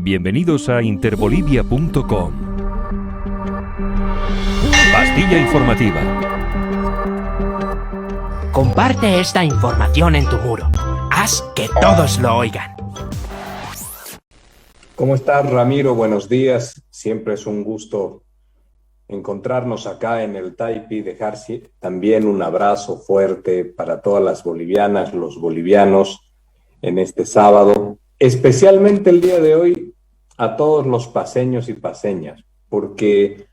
Bienvenidos a interbolivia.com. Pastilla informativa. Comparte esta información en tu muro. Haz que todos lo oigan. ¿Cómo estás, Ramiro? Buenos días. Siempre es un gusto encontrarnos acá en el Taipi. Dejar también un abrazo fuerte para todas las bolivianas, los bolivianos en este sábado. Especialmente el día de hoy a todos los paseños y paseñas, porque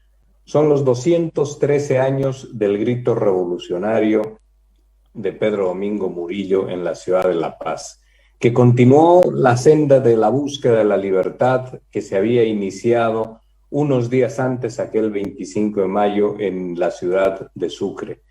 son los 213 años del grito revolucionario de Pedro Domingo Murillo en la ciudad de La Paz, que continuó la senda de la búsqueda de la libertad que se había iniciado unos días antes, aquel 25 de mayo, en la ciudad de Sucre.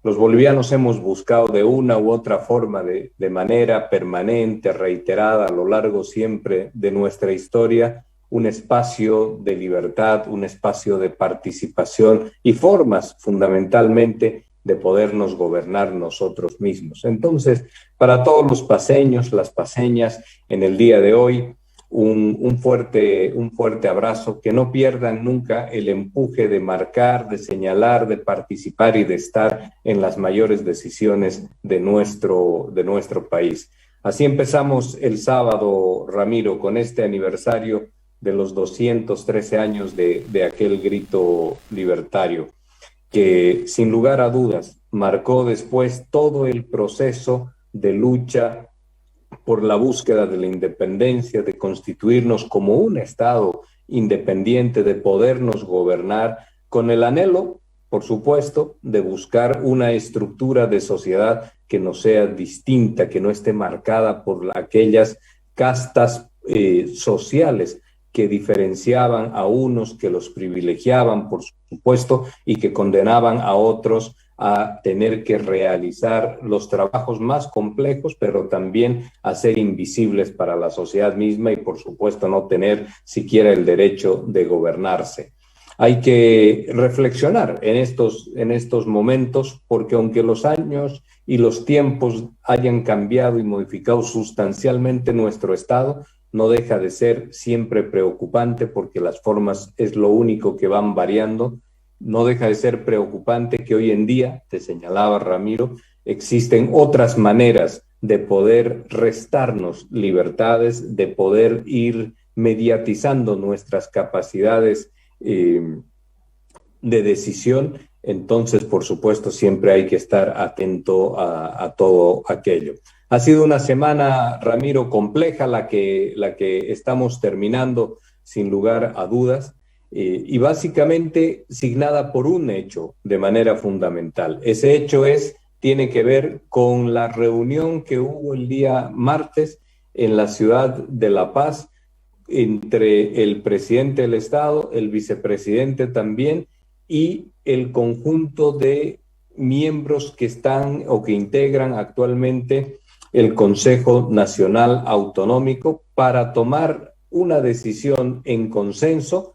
Los bolivianos hemos buscado de una u otra forma, de manera permanente, reiterada, a lo largo siempre de nuestra historia, un espacio de libertad, un espacio de participación y formas fundamentalmente de podernos gobernar nosotros mismos. Entonces, para todos los paseños, las paseñas, en el día de hoy, un fuerte abrazo, que no pierdan nunca el empuje de marcar, de señalar, de participar y de estar en las mayores decisiones de nuestro país. Así empezamos el sábado, Ramiro, con este aniversario de los 213 años de aquel grito libertario, que sin lugar a dudas marcó después todo el proceso de lucha por la búsqueda de la independencia, de constituirnos como un Estado independiente, de podernos gobernar, con el anhelo, por supuesto, de buscar una estructura de sociedad que no sea distinta, que no esté marcada por aquellas castas sociales que diferenciaban a unos, que los privilegiaban, por supuesto, y que condenaban a otros a tener que realizar los trabajos más complejos, pero también a ser invisibles para la sociedad misma y, por supuesto, no tener siquiera el derecho de gobernarse. Hay que reflexionar en estos momentos, porque aunque los años y los tiempos hayan cambiado y modificado sustancialmente nuestro Estado, no deja de ser siempre preocupante, porque las formas es lo único que van variando. No deja de ser preocupante que hoy en día, te señalaba Ramiro, existen otras maneras de poder restarnos libertades, de poder ir mediatizando nuestras capacidades de decisión. Entonces, por supuesto, siempre hay que estar atento a todo aquello. Ha sido una semana, Ramiro, compleja la que estamos terminando, sin lugar a dudas. Y básicamente signada por un hecho de manera fundamental. Ese hecho tiene que ver con la reunión que hubo el día martes en la ciudad de La Paz entre el presidente del Estado, el vicepresidente también, y el conjunto de miembros que están o que integran actualmente el Consejo Nacional Autonómico, para tomar una decisión en consenso.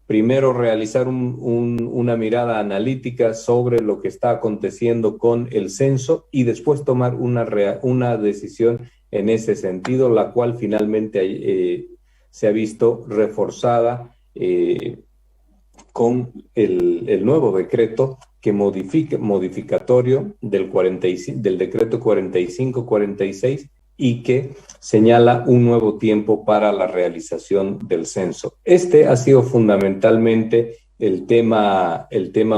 Primero, realizar una mirada analítica sobre lo que está aconteciendo con el censo y después tomar una decisión en ese sentido, la cual finalmente se ha visto reforzada con el nuevo decreto que modificatorio del decreto 4546 y que señala un nuevo tiempo para la realización del censo. Este ha sido fundamentalmente el tema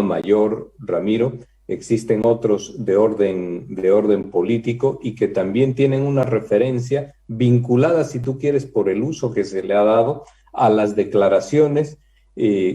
mayor, Ramiro. Existen otros de orden político y que también tienen una referencia vinculada, si tú quieres, por el uso que se le ha dado a las declaraciones del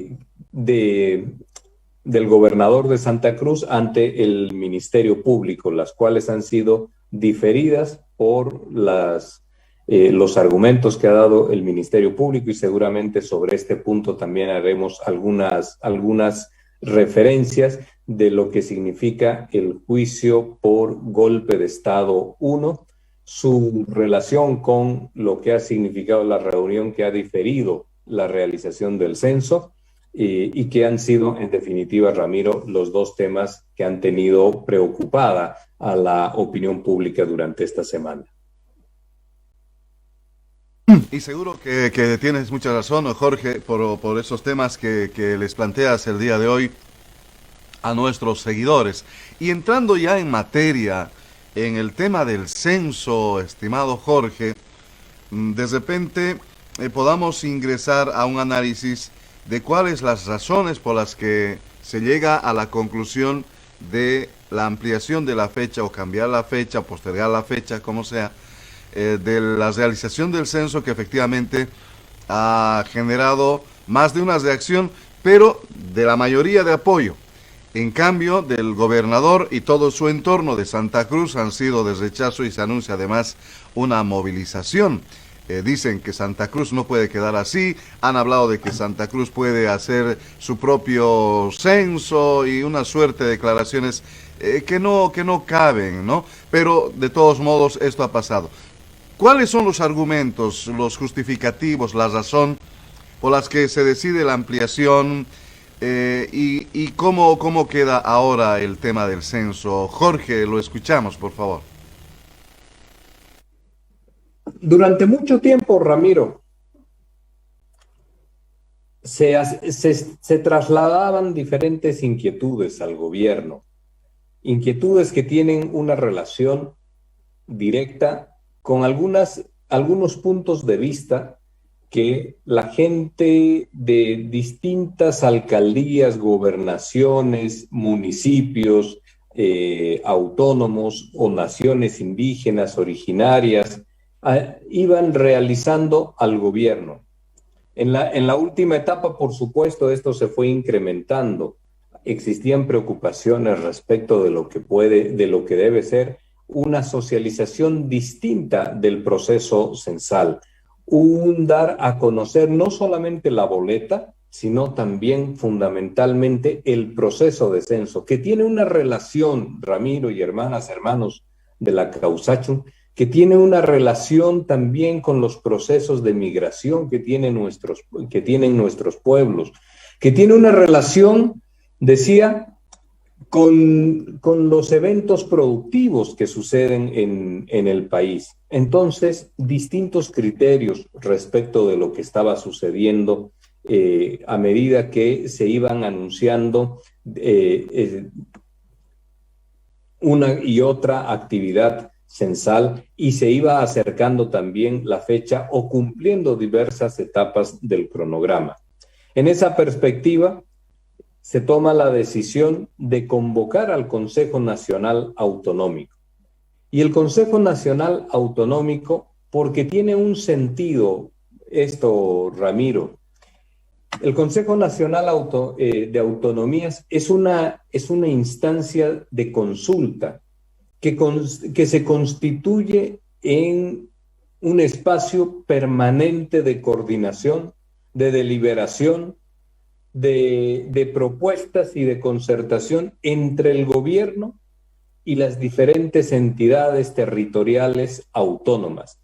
gobernador de Santa Cruz ante el Ministerio Público, las cuales han sido diferidas por los argumentos que ha dado el Ministerio Público, y seguramente sobre este punto también haremos algunas referencias de lo que significa el juicio por golpe de Estado 1, su relación con lo que ha significado la reunión que ha diferido la realización del censo, y que han sido, en definitiva, Ramiro, los dos temas que han tenido preocupada a la opinión pública durante esta semana. Y seguro que tienes mucha razón, Jorge, por esos temas que les planteas el día de hoy a nuestros seguidores. Y entrando ya en materia, en el tema del censo, estimado Jorge, de repente podamos ingresar a un análisis de cuáles las razones por las que se llega a la conclusión de la ampliación de la fecha o cambiar la fecha, postergar la fecha, como sea, de la realización del censo, que efectivamente ha generado más de una reacción, pero de la mayoría de apoyo. En cambio, del gobernador y todo su entorno de Santa Cruz han sido de rechazo, y se anuncia además una movilización. Dicen que Santa Cruz no puede quedar así, han hablado de que Santa Cruz puede hacer su propio censo y una suerte de declaraciones que no caben, ¿no? Pero de todos modos esto ha pasado. ¿Cuáles son los argumentos, los justificativos, la razón por las que se decide la ampliación y cómo queda ahora el tema del censo? Jorge, lo escuchamos, por favor. Durante mucho tiempo, Ramiro, se trasladaban diferentes inquietudes al gobierno, inquietudes que tienen una relación directa con algunos puntos de vista que la gente de distintas alcaldías, gobernaciones, municipios, autónomos o naciones indígenas originarias iban realizando al gobierno. En la última etapa, por supuesto, esto se fue incrementando. Existían preocupaciones respecto de lo que debe ser una socialización distinta del proceso censal, un dar a conocer no solamente la boleta, sino también fundamentalmente el proceso de censo, que tiene una relación, Ramiro y hermanos de la Causachum, que tiene una relación también con los procesos de migración que tienen nuestros pueblos, que tiene una relación, decía, con los eventos productivos que suceden en el país. Entonces, distintos criterios respecto de lo que estaba sucediendo a medida que se iban anunciando una y otra actividad censal, y se iba acercando también la fecha o cumpliendo diversas etapas del cronograma. En esa perspectiva, se toma la decisión de convocar al Consejo Nacional Autonómico. Y el Consejo Nacional Autonómico, porque tiene un sentido esto, Ramiro, el Consejo Nacional de Autonomías es una instancia de consulta que se constituye en un espacio permanente de coordinación, de deliberación, de propuestas y de concertación entre el gobierno y las diferentes entidades territoriales autónomas.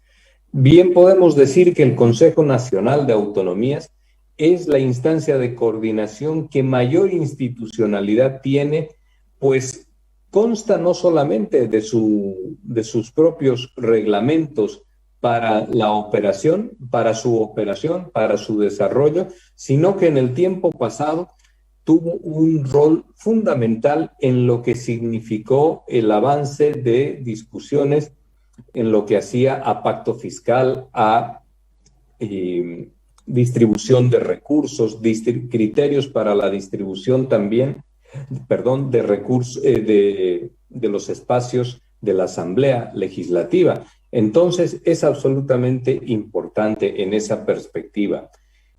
Bien podemos decir que el Consejo Nacional de Autonomías es la instancia de coordinación que mayor institucionalidad tiene, pues consta no solamente de sus propios reglamentos para la operación, para su desarrollo, sino que en el tiempo pasado tuvo un rol fundamental en lo que significó el avance de discusiones en lo que hacía a pacto fiscal, a distribución de recursos, criterios para la distribución también, de recursos de los espacios de la Asamblea Legislativa. Entonces, es absolutamente importante en esa perspectiva.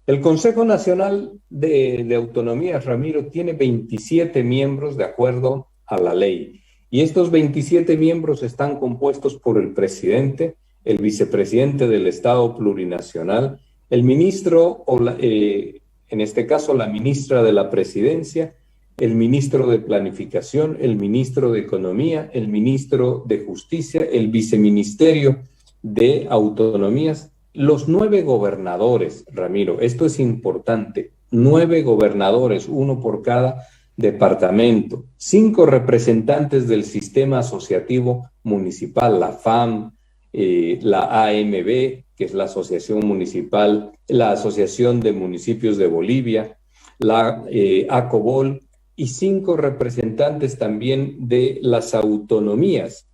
El Consejo Nacional de Autonomías, Ramiro, tiene 27 miembros de acuerdo a la ley. Y estos 27 miembros están compuestos por el presidente, el vicepresidente del Estado Plurinacional, el ministro, en este caso la ministra de la Presidencia, el ministro de Planificación, el ministro de Economía, el ministro de Justicia, el viceministerio de Autonomías, los 9 gobernadores, Ramiro, esto es importante, 9 gobernadores, uno por cada departamento, 5 representantes del sistema asociativo municipal, la FAM, la AMB, que es la Asociación Municipal, la Asociación de Municipios de Bolivia, la ACOBOL, y 5 representantes también de las autonomías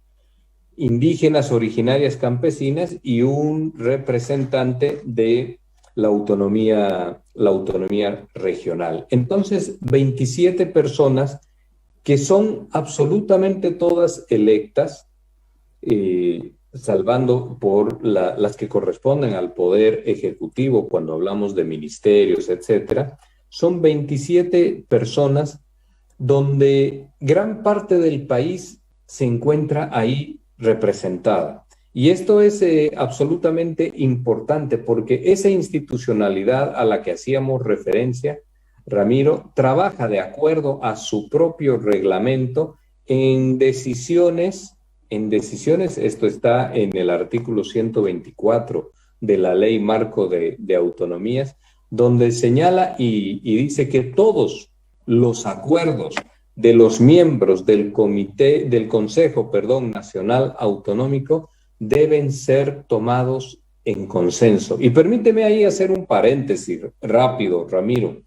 indígenas originarias campesinas y un representante de la autonomía regional. Entonces, 27 personas que son absolutamente todas electas, salvando por las que corresponden al poder ejecutivo cuando hablamos de ministerios, etcétera. Son 27 personas donde gran parte del país se encuentra ahí representada. Y esto es absolutamente importante porque esa institucionalidad a la que hacíamos referencia, Ramiro, trabaja de acuerdo a su propio reglamento en decisiones, esto está en el artículo 124 de la Ley Marco de Autonomías, donde señala y dice que todos los acuerdos de los miembros del Consejo Nacional Autonómico deben ser tomados en consenso. Y permíteme ahí hacer un paréntesis rápido, Ramiro.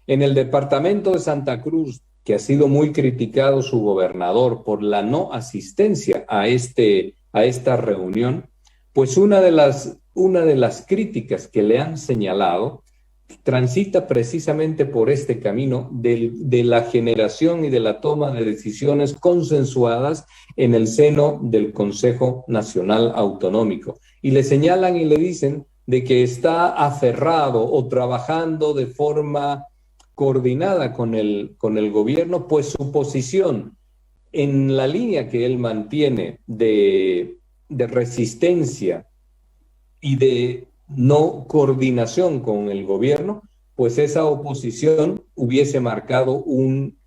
En el departamento de Santa Cruz, que ha sido muy criticado su gobernador por la no asistencia a esta reunión, pues una de las críticas que le han señalado transita precisamente por este camino de la generación y de la toma de decisiones consensuadas en el seno del Consejo Nacional Autonómico. Y le señalan y le dicen de que está aferrado o trabajando de forma coordinada con el gobierno, pues su posición en la línea que él mantiene de resistencia y de no coordinación con el gobierno, pues esa oposición hubiese marcado un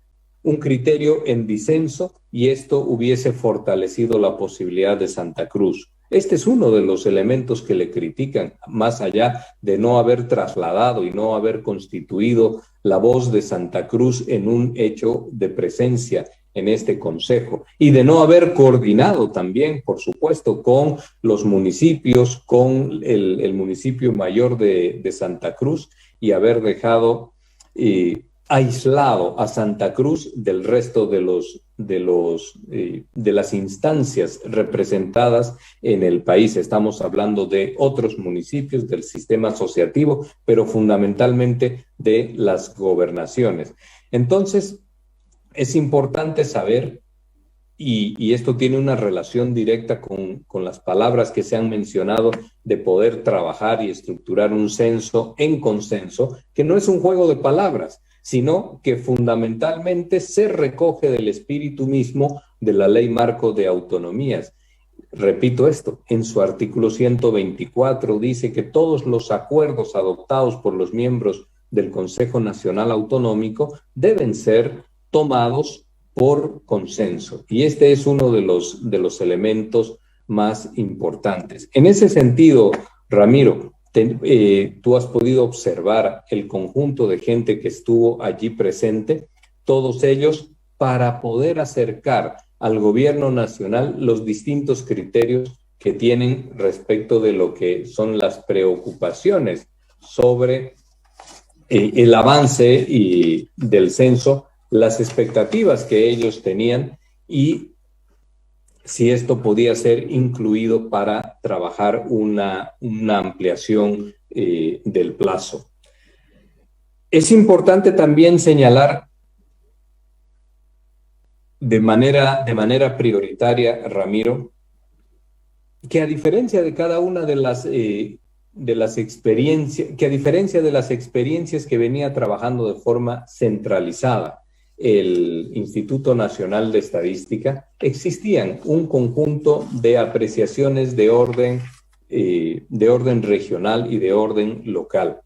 criterio en disenso y esto hubiese fortalecido la posibilidad de Santa Cruz. Este es uno de los elementos que le critican, más allá de no haber trasladado y no haber constituido la voz de Santa Cruz en un hecho de presencia en este consejo y de no haber coordinado también, por supuesto, con los municipios, con el municipio mayor de Santa Cruz y haber dejado aislado a Santa Cruz del resto de las instancias representadas en el país. Estamos hablando de otros municipios, del sistema asociativo, pero fundamentalmente de las gobernaciones. Entonces, es importante saber, y esto tiene una relación directa con las palabras que se han mencionado, de poder trabajar y estructurar un censo en consenso, que no es un juego de palabras, sino que fundamentalmente se recoge del espíritu mismo de la Ley Marco de Autonomías. Repito esto, en su artículo 124 dice que todos los acuerdos adoptados por los miembros del Consejo Nacional Autonómico deben ser tomados por consenso. Y este es uno de los elementos más importantes. En ese sentido, Ramiro, tú has podido observar el conjunto de gente que estuvo allí presente, todos ellos para poder acercar al gobierno nacional los distintos criterios que tienen respecto de lo que son las preocupaciones sobre el avance del censo, las expectativas que ellos tenían y si esto podía ser incluido para trabajar una ampliación del plazo. Es importante también señalar de manera prioritaria, Ramiro, que a diferencia de cada una de las experiencias, que a diferencia de las experiencias que venía trabajando de forma centralizada, el Instituto Nacional de Estadística, existían un conjunto de apreciaciones de orden regional y de orden local.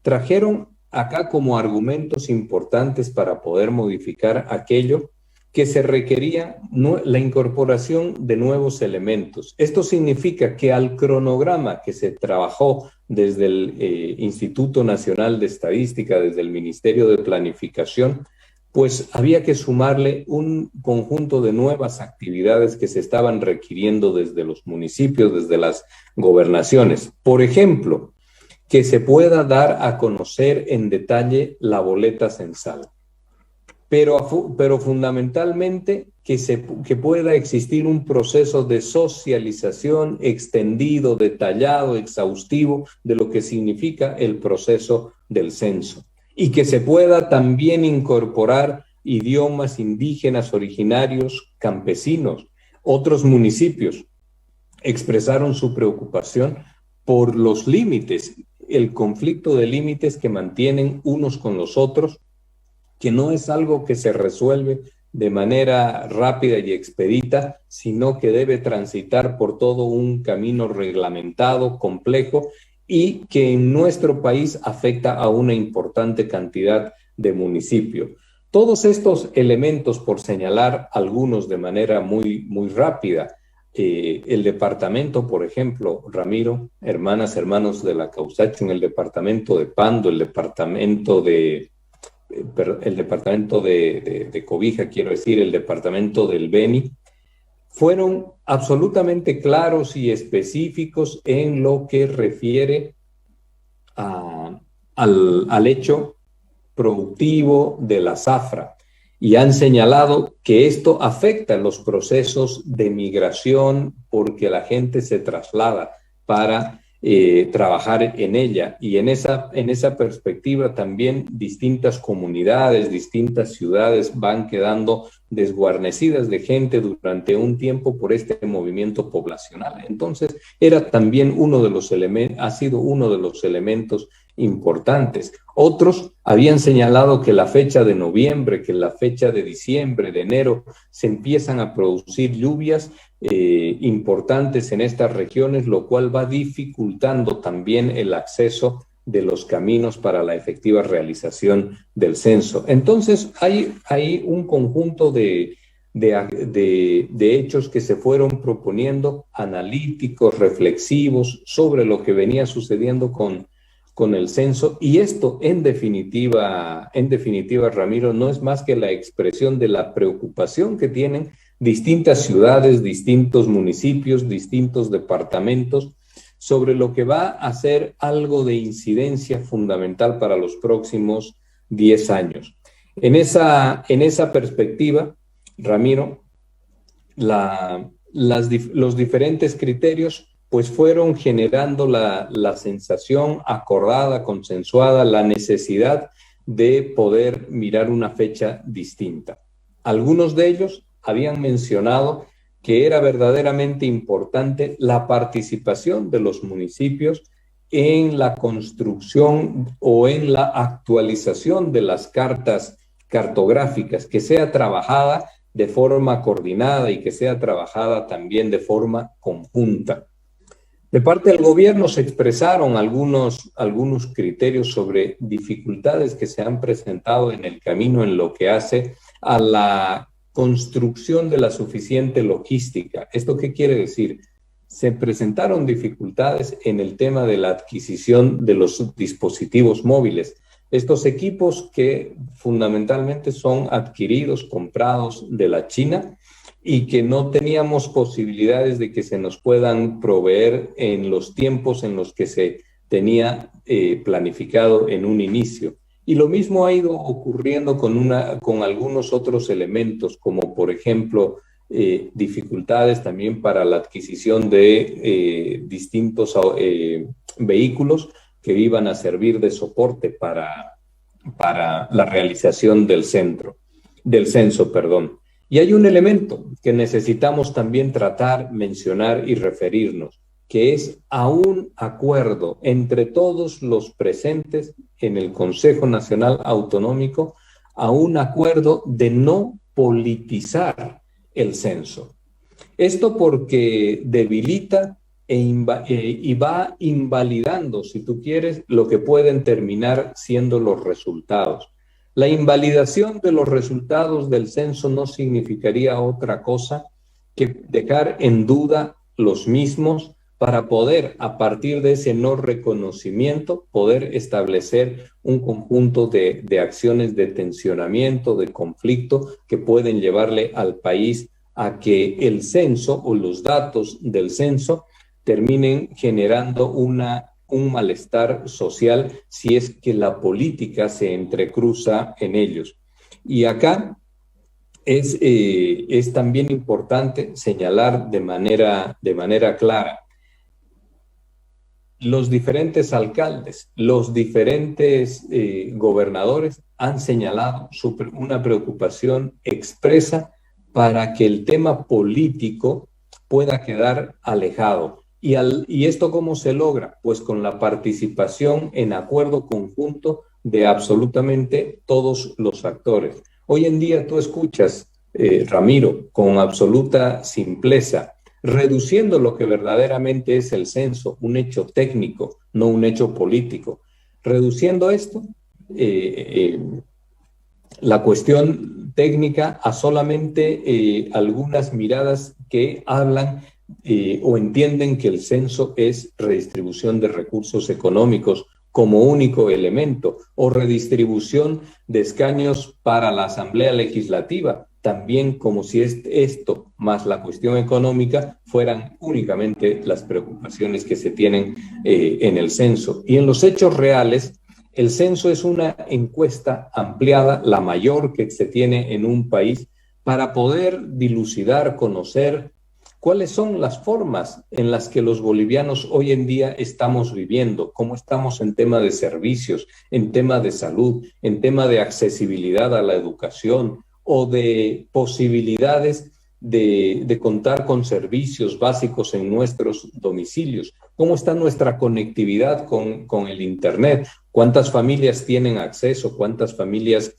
Trajeron acá como argumentos importantes para poder modificar aquello que se requería la incorporación de nuevos elementos. Esto significa que al cronograma que se trabajó desde el Instituto Nacional de Estadística, desde el Ministerio de Planificación, pues había que sumarle un conjunto de nuevas actividades que se estaban requiriendo desde los municipios, desde las gobernaciones. Por ejemplo, que se pueda dar a conocer en detalle la boleta censal, pero fundamentalmente que pueda existir un proceso de socialización extendido, detallado, exhaustivo de lo que significa el proceso del censo, y que se pueda también incorporar idiomas indígenas originarios, campesinos. Otros municipios expresaron su preocupación por los límites, el conflicto de límites que mantienen unos con los otros, que no es algo que se resuelve de manera rápida y expedita, sino que debe transitar por todo un camino reglamentado, complejo, y que en nuestro país afecta a una importante cantidad de municipios. Todos estos elementos, por señalar algunos de manera muy rápida, el departamento, por ejemplo, Ramiro, hermanas, hermanos de la Causacho, en el departamento de Pando, el departamento de Cobija, quiero decir, el departamento del Beni, fueron absolutamente claros y específicos en lo que refiere al hecho productivo de la zafra, y han señalado que esto afecta los procesos de migración porque la gente se traslada para trabajar en ella, y en esa perspectiva también distintas comunidades, distintas ciudades van quedando desguarnecidas de gente durante un tiempo por este movimiento poblacional. Entonces era también ha sido uno de los elementos importantes. Otros habían señalado que la fecha de noviembre, que la fecha de diciembre, de enero, se empiezan a producir lluvias importantes en estas regiones, lo cual va dificultando también el acceso de los caminos para la efectiva realización del censo. Entonces hay un conjunto de hechos que se fueron proponiendo, analíticos, reflexivos, sobre lo que venía sucediendo con el censo, y esto en definitiva, Ramiro, no es más que la expresión de la preocupación que tienen distintas ciudades, distintos municipios, distintos departamentos, sobre lo que va a ser algo de incidencia fundamental para los próximos 10 años. En esa perspectiva, Ramiro, los diferentes criterios pues fueron generando la sensación acordada, consensuada, la necesidad de poder mirar una fecha distinta. Algunos de ellos habían mencionado que era verdaderamente importante la participación de los municipios en la construcción o en la actualización de las cartas cartográficas, que sea trabajada de forma coordinada y que sea trabajada también de forma conjunta. De parte del gobierno se expresaron algunos criterios sobre dificultades que se han presentado en el camino en lo que hace a la construcción de la suficiente logística. ¿Esto qué quiere decir? Se presentaron dificultades en el tema de la adquisición de los dispositivos móviles. Estos equipos que fundamentalmente son adquiridos, comprados de la China, y que no teníamos posibilidades de que se nos puedan proveer en los tiempos en los que se tenía planificado en un inicio. Y lo mismo ha ido ocurriendo con algunos otros elementos, como por ejemplo dificultades también para la adquisición de distintos vehículos que iban a servir de soporte para la realización del censo. Y hay un elemento que necesitamos también tratar, mencionar y referirnos, que es a un acuerdo entre todos los presentes en el Consejo Nacional Autonómico, a un acuerdo de no politizar el censo. Esto porque debilita y va invalidando, si tú quieres, lo que pueden terminar siendo los resultados. La invalidación de los resultados del censo no significaría otra cosa que dejar en duda los mismos para poder, a partir de ese no reconocimiento, poder establecer un conjunto de acciones de tensionamiento, de conflicto, que pueden llevarle al país a que el censo o los datos del censo terminen generando un malestar social si es que la política se entrecruza en ellos. Y acá es también importante señalar de manera clara: los diferentes alcaldes, los diferentes gobernadores han señalado una preocupación expresa para que el tema político pueda quedar alejado. ¿Y esto cómo se logra? Pues con la participación en acuerdo conjunto de absolutamente todos los actores. Hoy en día tú escuchas, Ramiro, con absoluta simpleza, reduciendo lo que verdaderamente es el censo, un hecho técnico, no un hecho político. Reduciendo esto, la cuestión técnica, a solamente algunas miradas que hablan o entienden que el censo es redistribución de recursos económicos como único elemento, o redistribución de escaños para la Asamblea Legislativa, también como si esto más la cuestión económica fueran únicamente las preocupaciones que se tienen en el censo. Y en los hechos reales, el censo es una encuesta ampliada, la mayor que se tiene en un país, para poder dilucidar, conocer cuáles son las formas en las que los bolivianos hoy en día estamos viviendo, cómo estamos en tema de servicios, en tema de salud, en tema de accesibilidad a la educación o de posibilidades de contar con servicios básicos en nuestros domicilios. ¿Cómo está nuestra conectividad con el Internet? ¿Cuántas familias tienen acceso? ¿Cuántas familias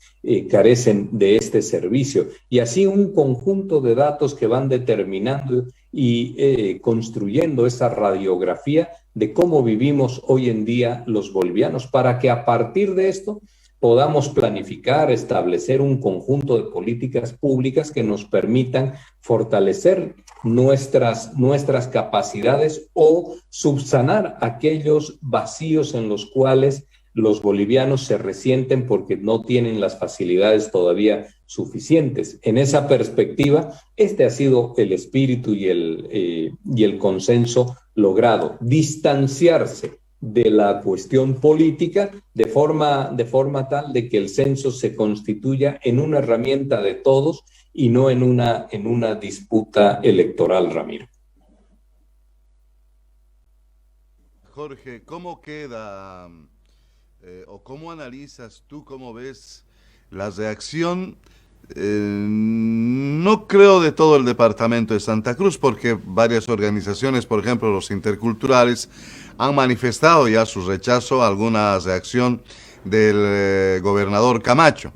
carecen de este servicio? Y así un conjunto de datos que van determinando y construyendo esa radiografía de cómo vivimos hoy en día los bolivianos, para que a partir de esto podamos planificar, establecer un conjunto de políticas públicas que nos permitan fortalecer nuestras capacidades o subsanar aquellos vacíos en los cuales los bolivianos se resienten porque no tienen las facilidades todavía suficientes. En esa perspectiva, este ha sido el espíritu y el consenso logrado: distanciarse de la cuestión política de forma tal de que el censo se constituya en una herramienta de todos y no en una disputa electoral, Ramiro. Jorge, ¿cómo queda o cómo analizas tú, cómo ves la reacción? No creo de todo el departamento de Santa Cruz, porque varias organizaciones, por ejemplo los interculturales, han manifestado ya su rechazo a alguna reacción del gobernador Camacho,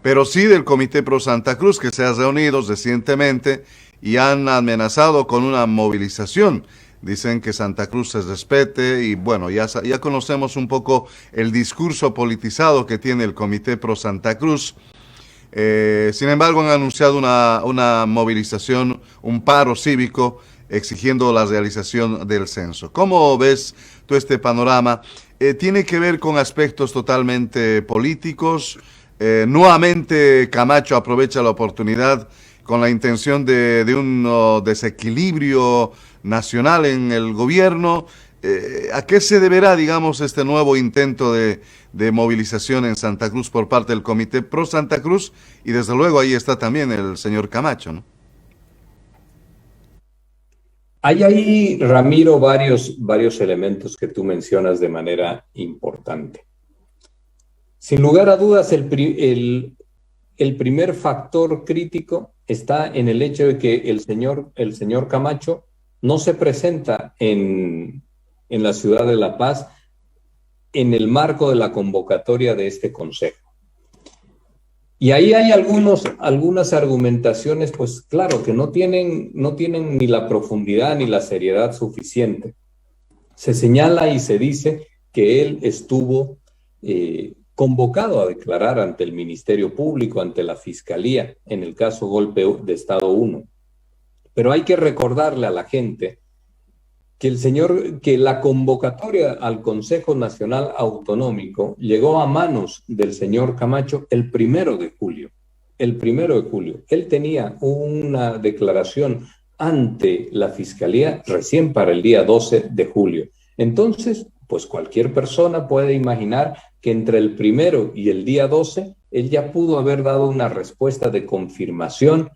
pero sí del Comité Pro Santa Cruz, que se ha reunido recientemente y han amenazado con una movilización. Dicen que Santa Cruz se respete y bueno, ya conocemos un poco el discurso politizado que tiene el Comité Pro Santa Cruz. Sin embargo, han anunciado una movilización, un paro cívico, exigiendo la realización del censo. ¿Cómo ves tú este panorama? ¿Tiene que ver con aspectos totalmente políticos? Nuevamente Camacho aprovecha la oportunidad con la intención de un desequilibrio nacional en el gobierno. ¿A qué se deberá, digamos, este nuevo intento de movilización en Santa Cruz por parte del Comité Pro Santa Cruz? Y desde luego ahí está también el señor Camacho, ¿no? Hay ahí, Ramiro, varios elementos que tú mencionas de manera importante. Sin lugar a dudas, el primer factor crítico está en el hecho de que el señor Camacho no se presenta en la ciudad de La Paz en el marco de la convocatoria de este consejo. Y ahí hay algunas argumentaciones, pues claro, que no tienen ni la profundidad ni la seriedad suficiente. Se señala y se dice que él estuvo convocado a declarar ante el Ministerio Público, ante la Fiscalía, en el caso Golpe de Estado 1. Pero hay que recordarle a la gente que la convocatoria al Consejo Nacional Autonómico llegó a manos del señor Camacho el 1 de julio. El 1 de julio. Él tenía una declaración ante la Fiscalía recién para el día 12 de julio. Entonces, pues cualquier persona puede imaginar que entre el 1 y el día 12, él ya pudo haber dado una respuesta de confirmación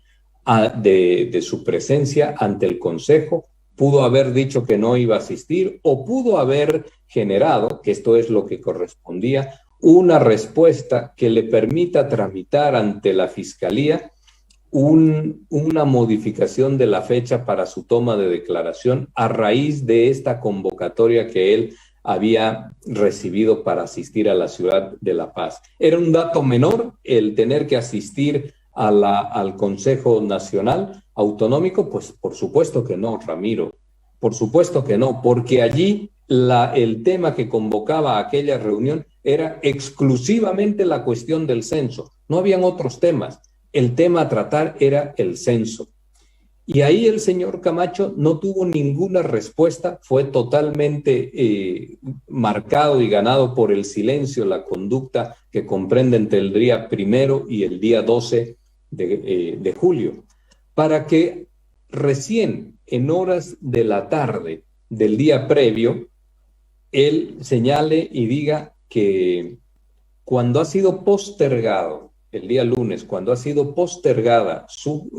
de su presencia ante el Consejo, pudo haber dicho que no iba a asistir o pudo haber generado, que esto es lo que correspondía, una respuesta que le permita tramitar ante la Fiscalía una modificación de la fecha para su toma de declaración a raíz de esta convocatoria que él había recibido para asistir a la ciudad de La Paz. ¿Era un dato menor el tener que asistir al Consejo Nacional Autonómico? Pues por supuesto que no, Ramiro, por supuesto que no, porque allí el tema que convocaba a aquella reunión era exclusivamente la cuestión del censo, no habían otros temas, el tema a tratar era el censo. Y ahí el señor Camacho no tuvo ninguna respuesta, fue totalmente marcado y ganado por el silencio, la conducta que comprende entre el día 1 y el día 12 de julio, para que recién en horas de la tarde del día previo, él señale y diga que cuando ha sido postergado, el día lunes, cuando ha sido postergada su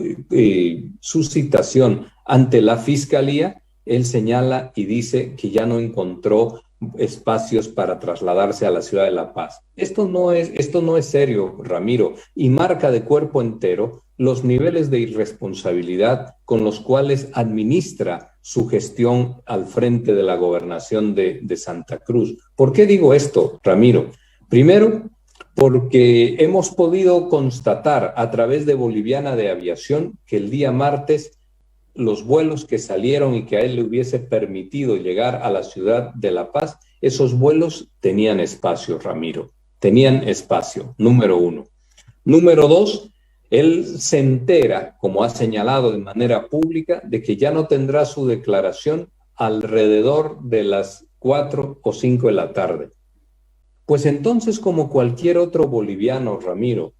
citación ante la Fiscalía, él señala y dice que ya no encontró espacios para trasladarse a la ciudad de La Paz. Esto no es serio, Ramiro, y marca de cuerpo entero los niveles de irresponsabilidad con los cuales administra su gestión al frente de la gobernación de Santa Cruz. ¿Por qué digo esto, Ramiro? Primero, porque hemos podido constatar a través de Boliviana de Aviación que el día martes los vuelos que salieron y que a él le hubiese permitido llegar a la ciudad de La Paz, esos vuelos tenían espacio, Ramiro, tenían espacio, número uno. Número dos, él se entera, como ha señalado de manera pública, de que ya no tendrá su declaración alrededor de las 4 o 5 de la tarde. Pues entonces, como cualquier otro boliviano, Ramiro,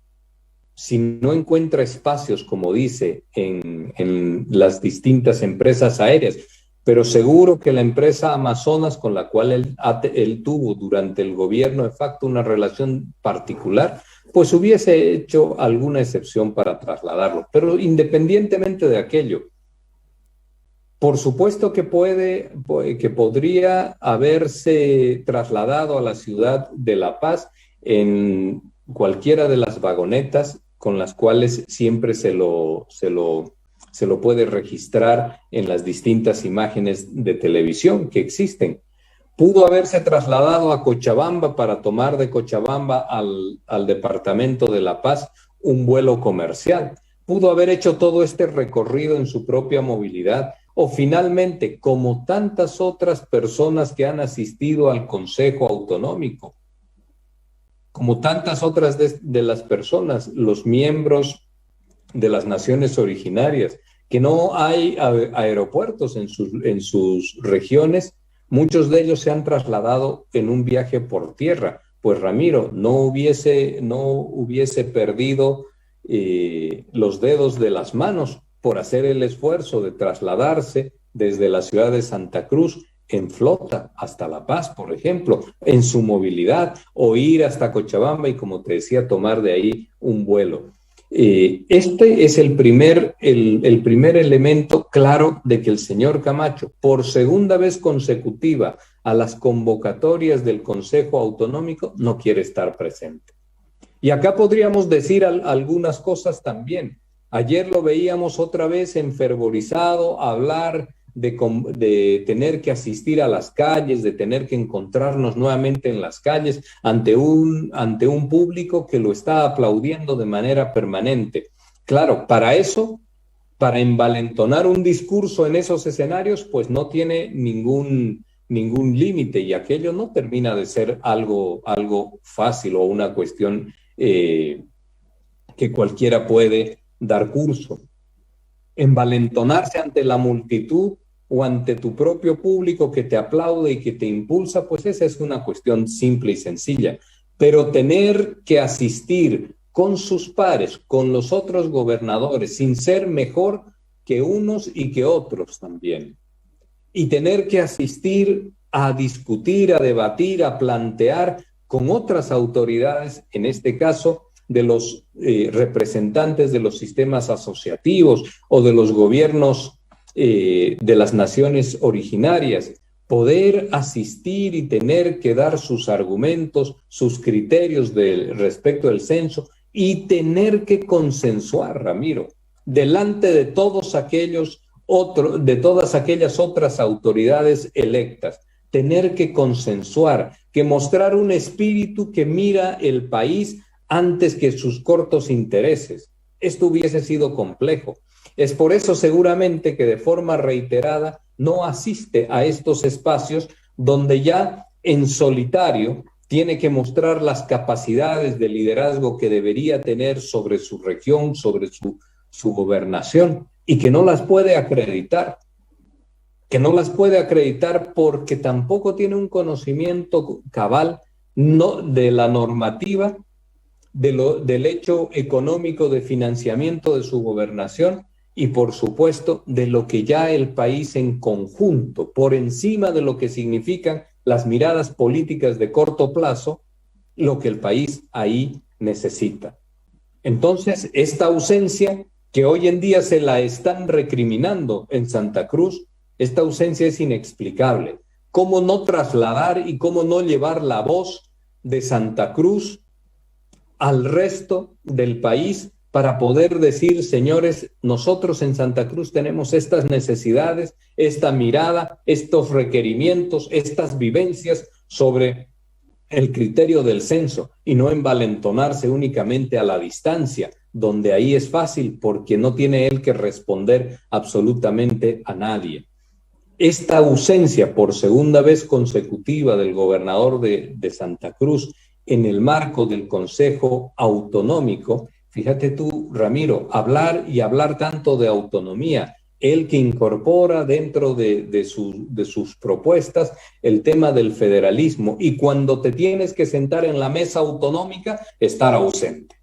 si no encuentra espacios, como dice, en las distintas empresas aéreas, pero seguro que la empresa Amazonas, con la cual él tuvo durante el gobierno de facto una relación particular, pues hubiese hecho alguna excepción para trasladarlo. Pero independientemente de aquello, por supuesto que podría haberse trasladado a la ciudad de La Paz en cualquiera de las vagonetas con las cuales siempre se lo puede registrar en las distintas imágenes de televisión que existen. Pudo haberse trasladado a Cochabamba para tomar de Cochabamba al departamento de La Paz un vuelo comercial. Pudo haber hecho todo este recorrido en su propia movilidad. O finalmente, como tantas otras personas que han asistido al Consejo Autonómico, como tantas otras de las personas, los miembros de las naciones originarias, que no hay aeropuertos en sus regiones, muchos de ellos se han trasladado en un viaje por tierra. Pues Ramiro, no hubiese perdido los dedos de las manos por hacer el esfuerzo de trasladarse desde la ciudad de Santa Cruz en flota hasta La Paz, por ejemplo, en su movilidad, o ir hasta Cochabamba y, como te decía, tomar de ahí un vuelo. Este es el primer elemento claro de que el señor Camacho, por segunda vez consecutiva a las convocatorias del Consejo Autonómico, no quiere estar presente. Y acá podríamos decir algunas cosas también. Ayer lo veíamos otra vez enfervorizado hablar de tener que asistir a las calles, de tener que encontrarnos nuevamente en las calles ante un público que lo está aplaudiendo de manera permanente. Claro, para eso, para envalentonar un discurso en esos escenarios, pues no tiene ningún límite, y aquello no termina de ser algo fácil o una cuestión que cualquiera puede dar curso. Envalentonarse ante la multitud o ante tu propio público que te aplaude y que te impulsa, pues esa es una cuestión simple y sencilla. Pero tener que asistir con sus pares, con los otros gobernadores, sin ser mejor que unos y que otros también, y tener que asistir a discutir, a debatir, a plantear con otras autoridades, en este caso de los representantes de los sistemas asociativos o de los gobiernos de las naciones originarias, poder asistir y tener que dar sus argumentos, sus criterios respecto del censo y tener que consensuar, Ramiro, delante de todos aquellos de todas aquellas otras autoridades electas, tener que consensuar, que mostrar un espíritu que mira el país antes que sus cortos intereses. Esto hubiese sido complejo. Es por eso seguramente que de forma reiterada no asiste a estos espacios donde ya en solitario tiene que mostrar las capacidades de liderazgo que debería tener sobre su región, sobre su gobernación, y que no las puede acreditar, porque tampoco tiene un conocimiento cabal no, de la normativa, del hecho económico de financiamiento de su gobernación y, por supuesto, de lo que ya el país en conjunto, por encima de lo que significan las miradas políticas de corto plazo, lo que el país ahí necesita. Entonces, esta ausencia que hoy en día se la están recriminando en Santa Cruz, esta ausencia es inexplicable. ¿Cómo no trasladar y cómo no llevar la voz de Santa Cruz al resto del país para poder decir, señores, nosotros en Santa Cruz tenemos estas necesidades, esta mirada, estos requerimientos, estas vivencias sobre el criterio del censo, y no envalentonarse únicamente a la distancia, donde ahí es fácil porque no tiene él que responder absolutamente a nadie. Esta ausencia por segunda vez consecutiva del gobernador de Santa Cruz en el marco del Consejo Autonómico, fíjate tú, Ramiro, hablar tanto de autonomía, él que incorpora dentro de sus propuestas el tema del federalismo, y cuando te tienes que sentar en la mesa autonómica, estar ausente,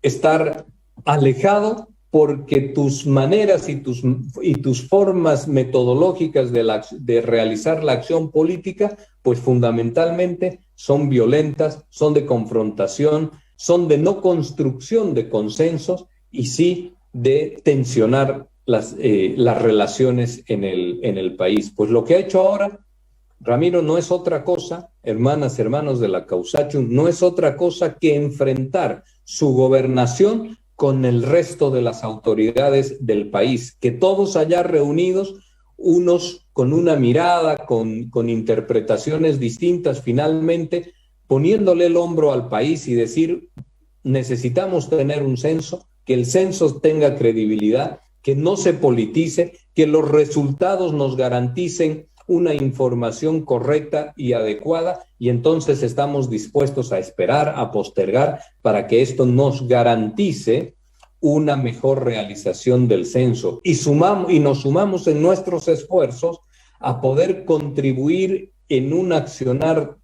estar alejado, porque tus maneras y tus formas metodológicas de realizar la acción política, pues fundamentalmente son violentas, son de confrontación, son de no construcción de consensos y sí de tensionar las relaciones en el país. Pues lo que ha hecho ahora, Ramiro, no es otra cosa, hermanas, hermanos de la Causachum, no es otra cosa que enfrentar su gobernación con el resto de las autoridades del país, que todos allá reunidos, unos con una mirada, con interpretaciones distintas, finalmente poniéndole el hombro al país y decir, necesitamos tener un censo, que el censo tenga credibilidad, que no se politice, que los resultados nos garanticen una información correcta y adecuada, y entonces estamos dispuestos a esperar, a postergar, para que esto nos garantice una mejor realización del censo. Y nos sumamos en nuestros esfuerzos a poder contribuir en un accionar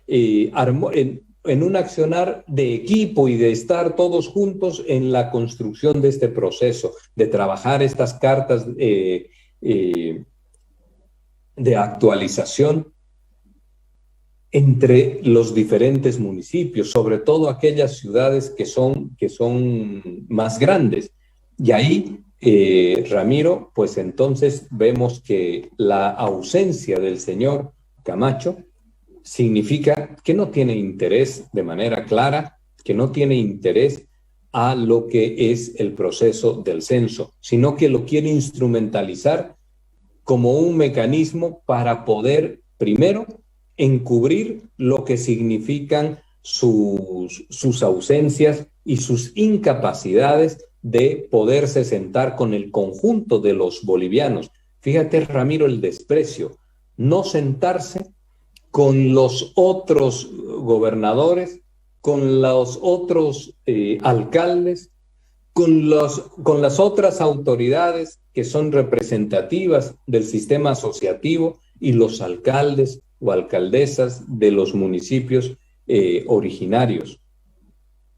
en un accionar de equipo y de estar todos juntos en la construcción de este proceso, de trabajar estas cartas de actualización entre los diferentes municipios, sobre todo aquellas ciudades que son más grandes. Y ahí, Ramiro, pues entonces vemos que la ausencia del señor Camacho significa que no tiene interés de manera clara, que no tiene interés a lo que es el proceso del censo, sino que lo quiere instrumentalizar como un mecanismo para poder, primero, encubrir lo que significan sus ausencias y sus incapacidades de poderse sentar con el conjunto de los bolivianos. Fíjate, Ramiro, el desprecio, no sentarse con los otros gobernadores, con los otros alcaldes, con las otras autoridades que son representativas del sistema asociativo y los alcaldes o alcaldesas de los municipios originarios.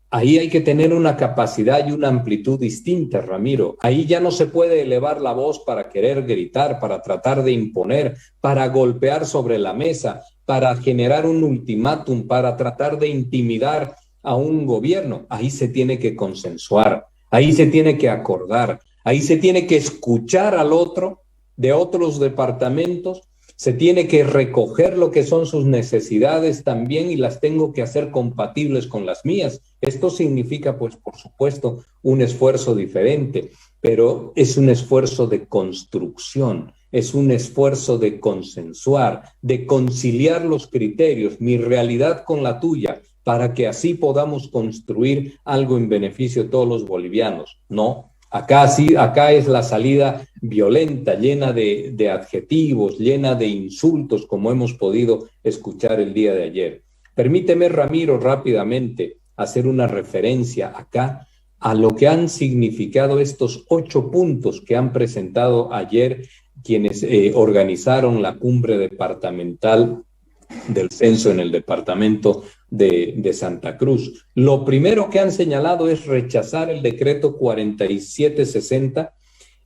Ahí hay que tener una capacidad y una amplitud distinta, Ramiro. Ahí ya no se puede elevar la voz para querer gritar, para tratar de imponer, para golpear sobre la mesa, para generar un ultimátum, para tratar de intimidar a un gobierno. Ahí se tiene que consensuar, ahí se tiene que acordar, ahí se tiene que escuchar al otro de otros departamentos. Se tiene que recoger lo que son sus necesidades también y las tengo que hacer compatibles con las mías. Esto significa, pues, por supuesto, un esfuerzo diferente, pero es un esfuerzo de construcción, es un esfuerzo de consensuar, de conciliar los criterios, mi realidad con la tuya, para que así podamos construir algo en beneficio de todos los bolivianos. No. Acá sí, acá es la salida violenta, llena de adjetivos, llena de insultos, como hemos podido escuchar el día de ayer. Permíteme, Ramiro, rápidamente hacer una referencia acá a lo que han significado estos 8 puntos que han presentado ayer quienes organizaron la cumbre departamental del censo en el departamento de Santa Cruz. Lo primero que han señalado es rechazar el decreto 4760,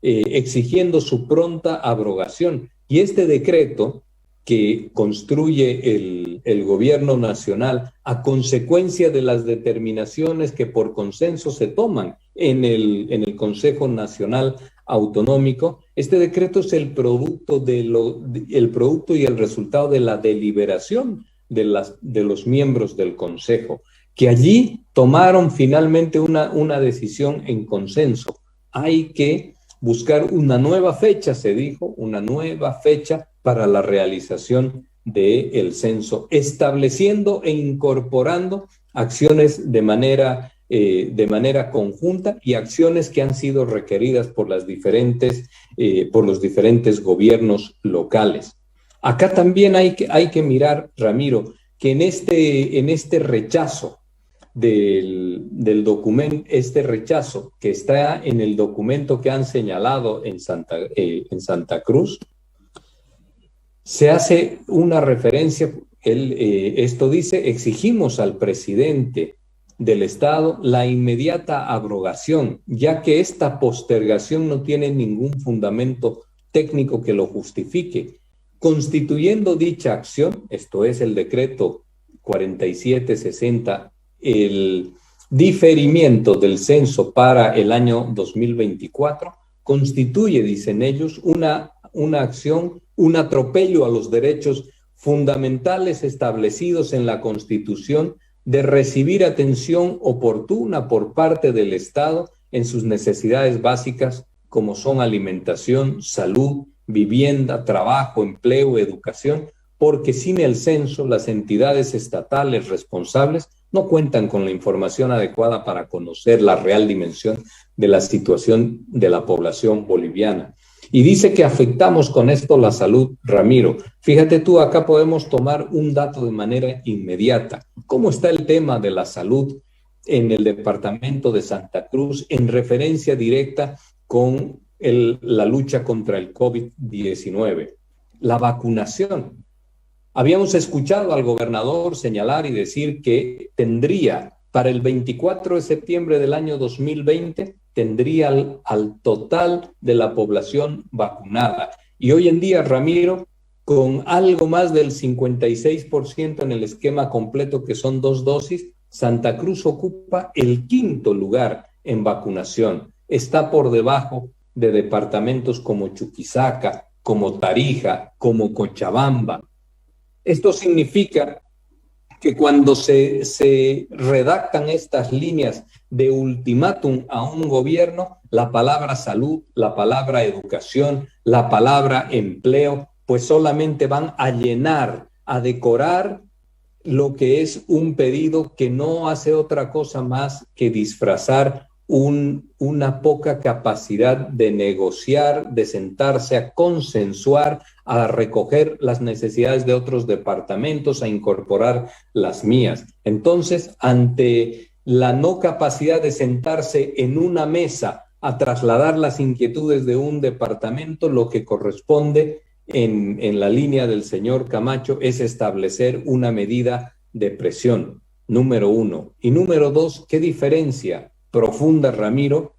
exigiendo su pronta abrogación. Y este decreto que construye el gobierno nacional a consecuencia de las determinaciones que por consenso se toman en el Consejo Nacional Autonómico, este decreto es el producto y el resultado de la deliberación de los miembros del Consejo, que allí tomaron finalmente una decisión en consenso. Hay que buscar una nueva fecha, se dijo, una nueva fecha para la realización del censo, estableciendo e incorporando acciones de manera conjunta y acciones que han sido requeridas por los diferentes gobiernos locales. Acá también hay que mirar, Ramiro, que en este rechazo del documento, este rechazo que está en el documento que han señalado en Santa Cruz, se hace una referencia, esto dice, exigimos al presidente del Estado la inmediata abrogación, ya que esta postergación no tiene ningún fundamento técnico que lo justifique, constituyendo dicha acción, esto es el decreto 4760, el diferimiento del censo para el año 2024, constituye, dicen ellos, una acción, un atropello a los derechos fundamentales establecidos en la Constitución de recibir atención oportuna por parte del Estado en sus necesidades básicas como son alimentación, salud, vivienda, trabajo, empleo, educación, porque sin el censo las entidades estatales responsables no cuentan con la información adecuada para conocer la real dimensión de la situación de la población boliviana. Y dice que afectamos con esto la salud, Ramiro. Fíjate tú, acá podemos tomar un dato de manera inmediata. ¿Cómo está el tema de la salud en el departamento de Santa Cruz en referencia directa con la lucha contra el COVID-19? La vacunación. Habíamos escuchado al gobernador señalar y decir que tendría para el 24 de septiembre del año 2020, tendría al total de la población vacunada. Y hoy en día, Ramiro, con algo más del 56% en el esquema completo, que son 2 dosis, Santa Cruz ocupa el 5º lugar en vacunación. Está por debajo de departamentos como Chuquisaca, como Tarija, como Cochabamba. Esto significa que cuando se redactan estas líneas de ultimátum a un gobierno, la palabra salud, la palabra educación, la palabra empleo, pues solamente van a llenar, a decorar lo que es un pedido que no hace otra cosa más que disfrazar una poca capacidad de negociar, de sentarse a consensuar, a recoger las necesidades de otros departamentos, a incorporar las mías. Entonces, ante la no capacidad de sentarse en una mesa a trasladar las inquietudes de un departamento, lo que corresponde en la línea del señor Camacho es establecer una medida de presión, número uno. Y número dos, ¿qué diferencia profunda, Ramiro,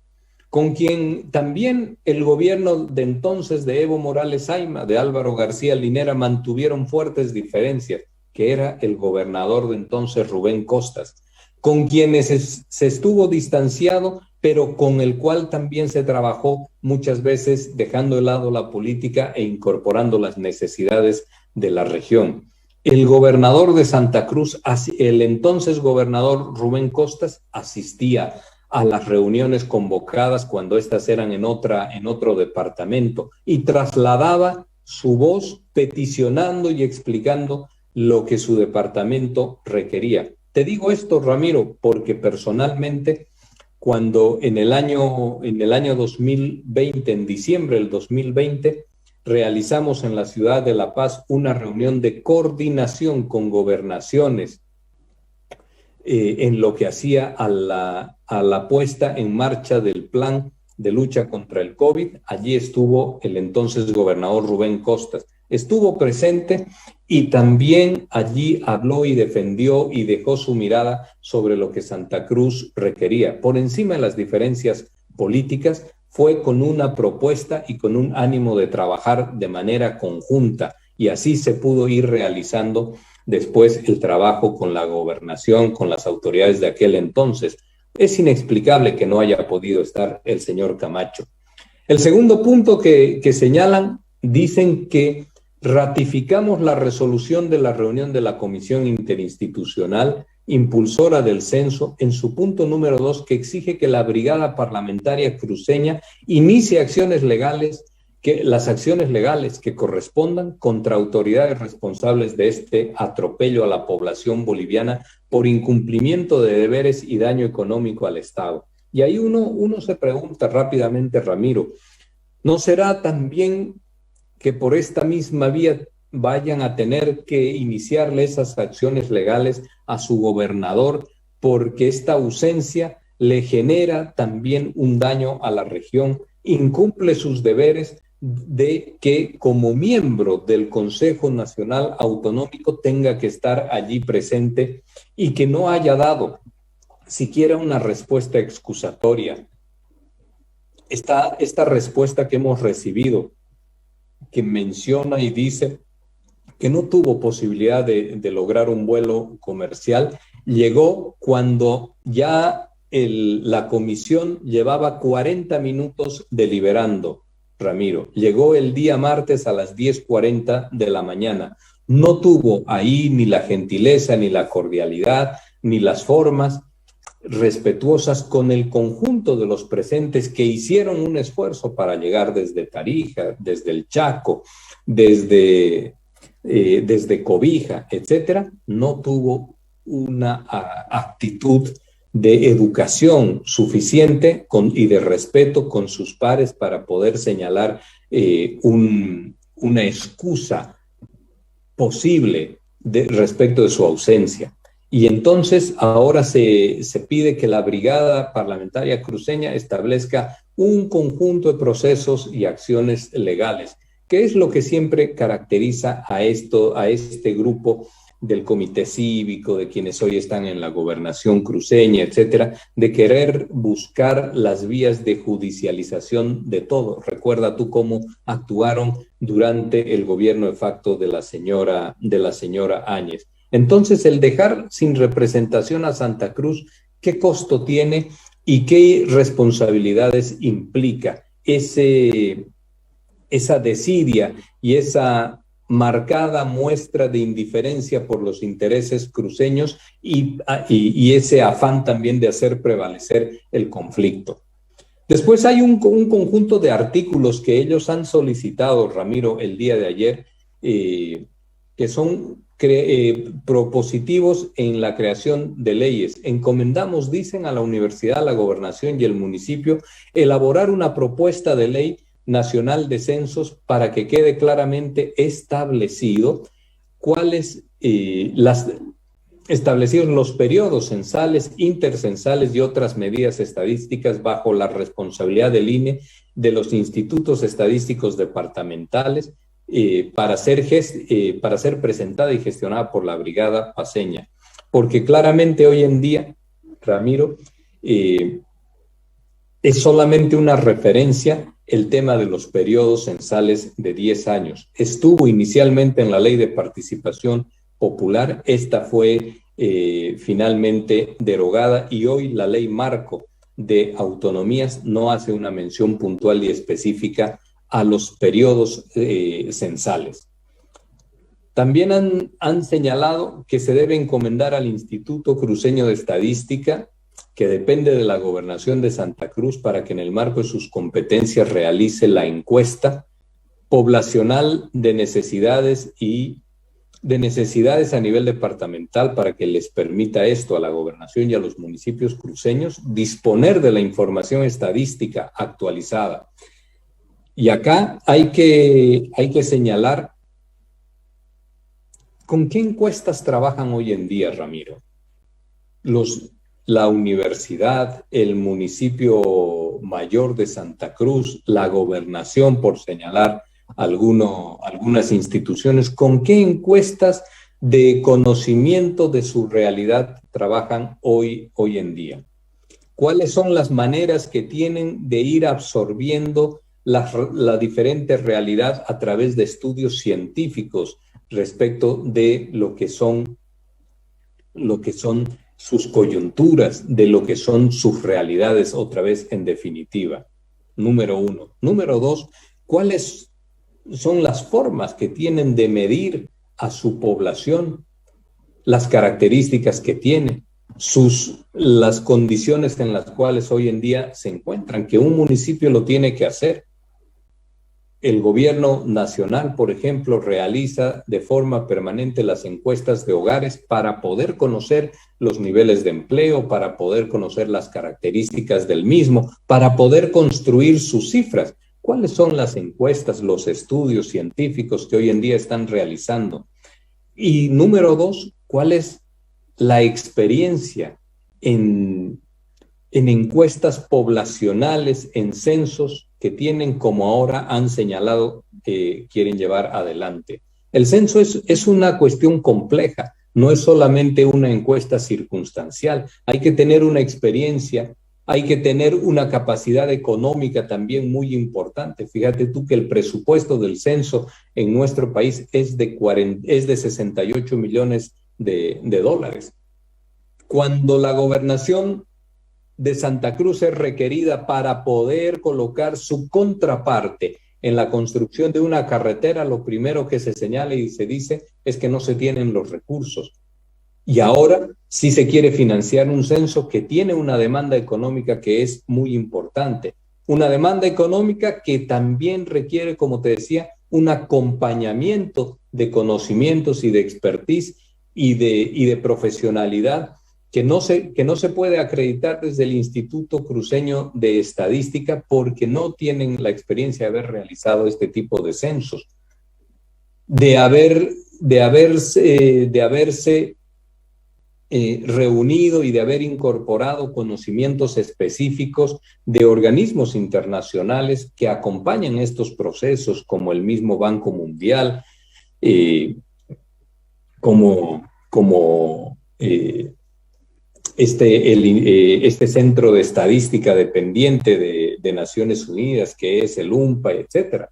con quien también el gobierno de entonces de Evo Morales Ayma, de Álvaro García Linera, mantuvieron fuertes diferencias, que era el gobernador de entonces Rubén Costas, con quienes se estuvo distanciado, pero con el cual también se trabajó muchas veces dejando de lado la política e incorporando las necesidades de la región. El gobernador de Santa Cruz, el entonces gobernador Rubén Costas, asistía a las reuniones convocadas cuando éstas eran en otro departamento y trasladaba su voz peticionando y explicando lo que su departamento requería. Te digo esto, Ramiro, porque personalmente, cuando en el año 2020, en diciembre del 2020, realizamos en la ciudad de La Paz una reunión de coordinación con gobernaciones en lo que hacía a la puesta en marcha del plan de lucha contra el COVID. Allí estuvo el entonces gobernador Rubén Costas. Estuvo presente y también allí habló y defendió y dejó su mirada sobre lo que Santa Cruz requería. Por encima de las diferencias políticas, fue con una propuesta y con un ánimo de trabajar de manera conjunta, y así se pudo ir realizando después el trabajo con la gobernación, con las autoridades de aquel entonces. Es inexplicable que no haya podido estar el señor Camacho. El segundo punto que señalan, dicen que ratificamos la resolución de la reunión de la Comisión Interinstitucional impulsora del censo en su punto número 2, que exige que la Brigada Parlamentaria Cruceña inicie las acciones legales que correspondan contra autoridades responsables de este atropello a la población boliviana por incumplimiento de deberes y daño económico al Estado. Y ahí uno se pregunta rápidamente, Ramiro, ¿no será también que por esta misma vía vayan a tener que iniciarle esas acciones legales a su gobernador, porque esta ausencia le genera también un daño a la región, incumple sus deberes de que como miembro del Consejo Nacional Autonómico tenga que estar allí presente y que no haya dado siquiera una respuesta excusatoria? Esta respuesta que hemos recibido, que menciona y dice que no tuvo posibilidad de lograr un vuelo comercial, llegó cuando ya la comisión llevaba 40 minutos deliberando, Ramiro. Llegó el día martes a las 10:40 de la mañana. No tuvo ahí ni la gentileza, ni la cordialidad, ni las formas respetuosas con el conjunto de los presentes que hicieron un esfuerzo para llegar desde Tarija, desde el Chaco, desde Cobija, etcétera. No tuvo una actitud de educación suficiente y de respeto con sus pares para poder señalar una excusa posible respecto de su ausencia. Y entonces ahora se pide que la Brigada Parlamentaria Cruceña establezca un conjunto de procesos y acciones legales, que es lo que siempre caracteriza a este grupo del comité cívico, de quienes hoy están en la gobernación cruceña, etcétera, de querer buscar las vías de judicialización de todo. Recuerda tú cómo actuaron durante el gobierno de facto de la señora Áñez. Entonces, el dejar sin representación a Santa Cruz, ¿qué costo tiene y qué responsabilidades implica esa desidia y esa marcada muestra de indiferencia por los intereses cruceños y ese afán también de hacer prevalecer el conflicto? Después hay un conjunto de artículos que ellos han solicitado, Ramiro, el día de ayer, que son propositivos en la creación de leyes. Encomendamos, dicen, a la universidad, a la gobernación y el municipio elaborar una propuesta de ley nacional de censos para que quede claramente establecido cuáles establecidos los periodos censales, intercensales y otras medidas estadísticas bajo la responsabilidad del INE, de los institutos estadísticos departamentales, para ser presentada y gestionada por la Brigada Paceña. Porque claramente hoy en día, Ramiro, es solamente una referencia el tema de los periodos censales de 10 años. Estuvo inicialmente en la Ley de Participación Popular, esta fue finalmente derogada y hoy la Ley Marco de Autonomías no hace una mención puntual y específica a los periodos censales. También han señalado que se debe encomendar al Instituto Cruceño de Estadística, que depende de la Gobernación de Santa Cruz, para que en el marco de sus competencias realice la encuesta poblacional de necesidades a nivel departamental, para que les permita esto a la Gobernación y a los municipios cruceños disponer de la información estadística actualizada. Y acá hay que señalar con qué encuestas trabajan hoy en día, Ramiro. La universidad, el municipio mayor de Santa Cruz, la gobernación, por señalar algunas instituciones, ¿con qué encuestas de conocimiento de su realidad trabajan hoy en día? ¿Cuáles son las maneras que tienen de ir absorbiendo la diferente realidad a través de estudios científicos respecto de lo que son sus coyunturas, de lo que son sus realidades, otra vez en definitiva? Número uno. Número dos, ¿cuáles son las formas que tienen de medir a su población, las características que tiene, las condiciones en las cuales hoy en día se encuentran, que un municipio lo tiene que hacer? El gobierno nacional, por ejemplo, realiza de forma permanente las encuestas de hogares para poder conocer los niveles de empleo, para poder conocer las características del mismo, para poder construir sus cifras. ¿Cuáles son las encuestas, los estudios científicos que hoy en día están realizando? Y número dos, ¿cuál es la experiencia en encuestas poblacionales, en censos que tienen, como ahora han señalado, que quieren llevar adelante? El censo es una cuestión compleja, no es solamente una encuesta circunstancial. Hay que tener una experiencia, hay que tener una capacidad económica también muy importante. Fíjate tú que el presupuesto del censo en nuestro país es de 68 millones de dólares. Cuando la gobernación de Santa Cruz es requerida para poder colocar su contraparte en la construcción de una carretera, lo primero que se señala y se dice es que no se tienen los recursos. Y ahora sí se quiere financiar un censo que tiene una demanda económica que es muy importante. Una demanda económica que también requiere, como te decía, un acompañamiento de conocimientos y de expertise y de profesionalidad que no se puede acreditar desde el Instituto Cruceño de Estadística, porque no tienen la experiencia de haber realizado este tipo de censos, de haberse reunido y de haber incorporado conocimientos específicos de organismos internacionales que acompañan estos procesos, como el mismo Banco Mundial, este centro de estadística dependiente de Naciones Unidas, que es el UNPA, etcétera.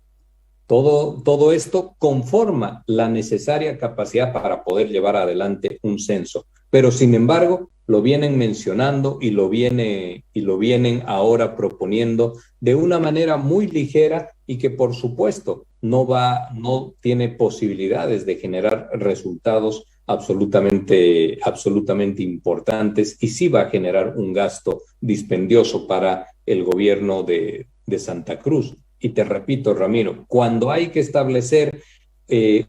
Todo esto conforma la necesaria capacidad para poder llevar adelante un censo. Pero, sin embargo, lo vienen mencionando y lo vienen ahora proponiendo de una manera muy ligera y que, por supuesto, no tiene posibilidades de generar resultados absolutamente importantes, y sí va a generar un gasto dispendioso para el gobierno de Santa Cruz. Y te repito, Ramiro, cuando hay que establecer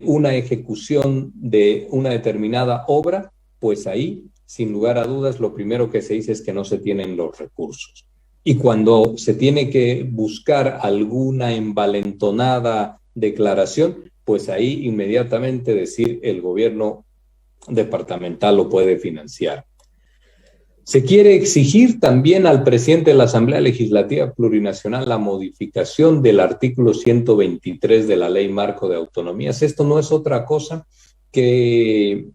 una ejecución de una determinada obra, pues ahí, sin lugar a dudas, lo primero que se dice es que no se tienen los recursos. Y cuando se tiene que buscar alguna envalentonada declaración, pues ahí inmediatamente decir el gobierno departamental lo puede financiar. Se quiere exigir también al presidente de la Asamblea Legislativa Plurinacional la modificación del artículo 123 de la Ley Marco de Autonomías. Esto no es otra cosa que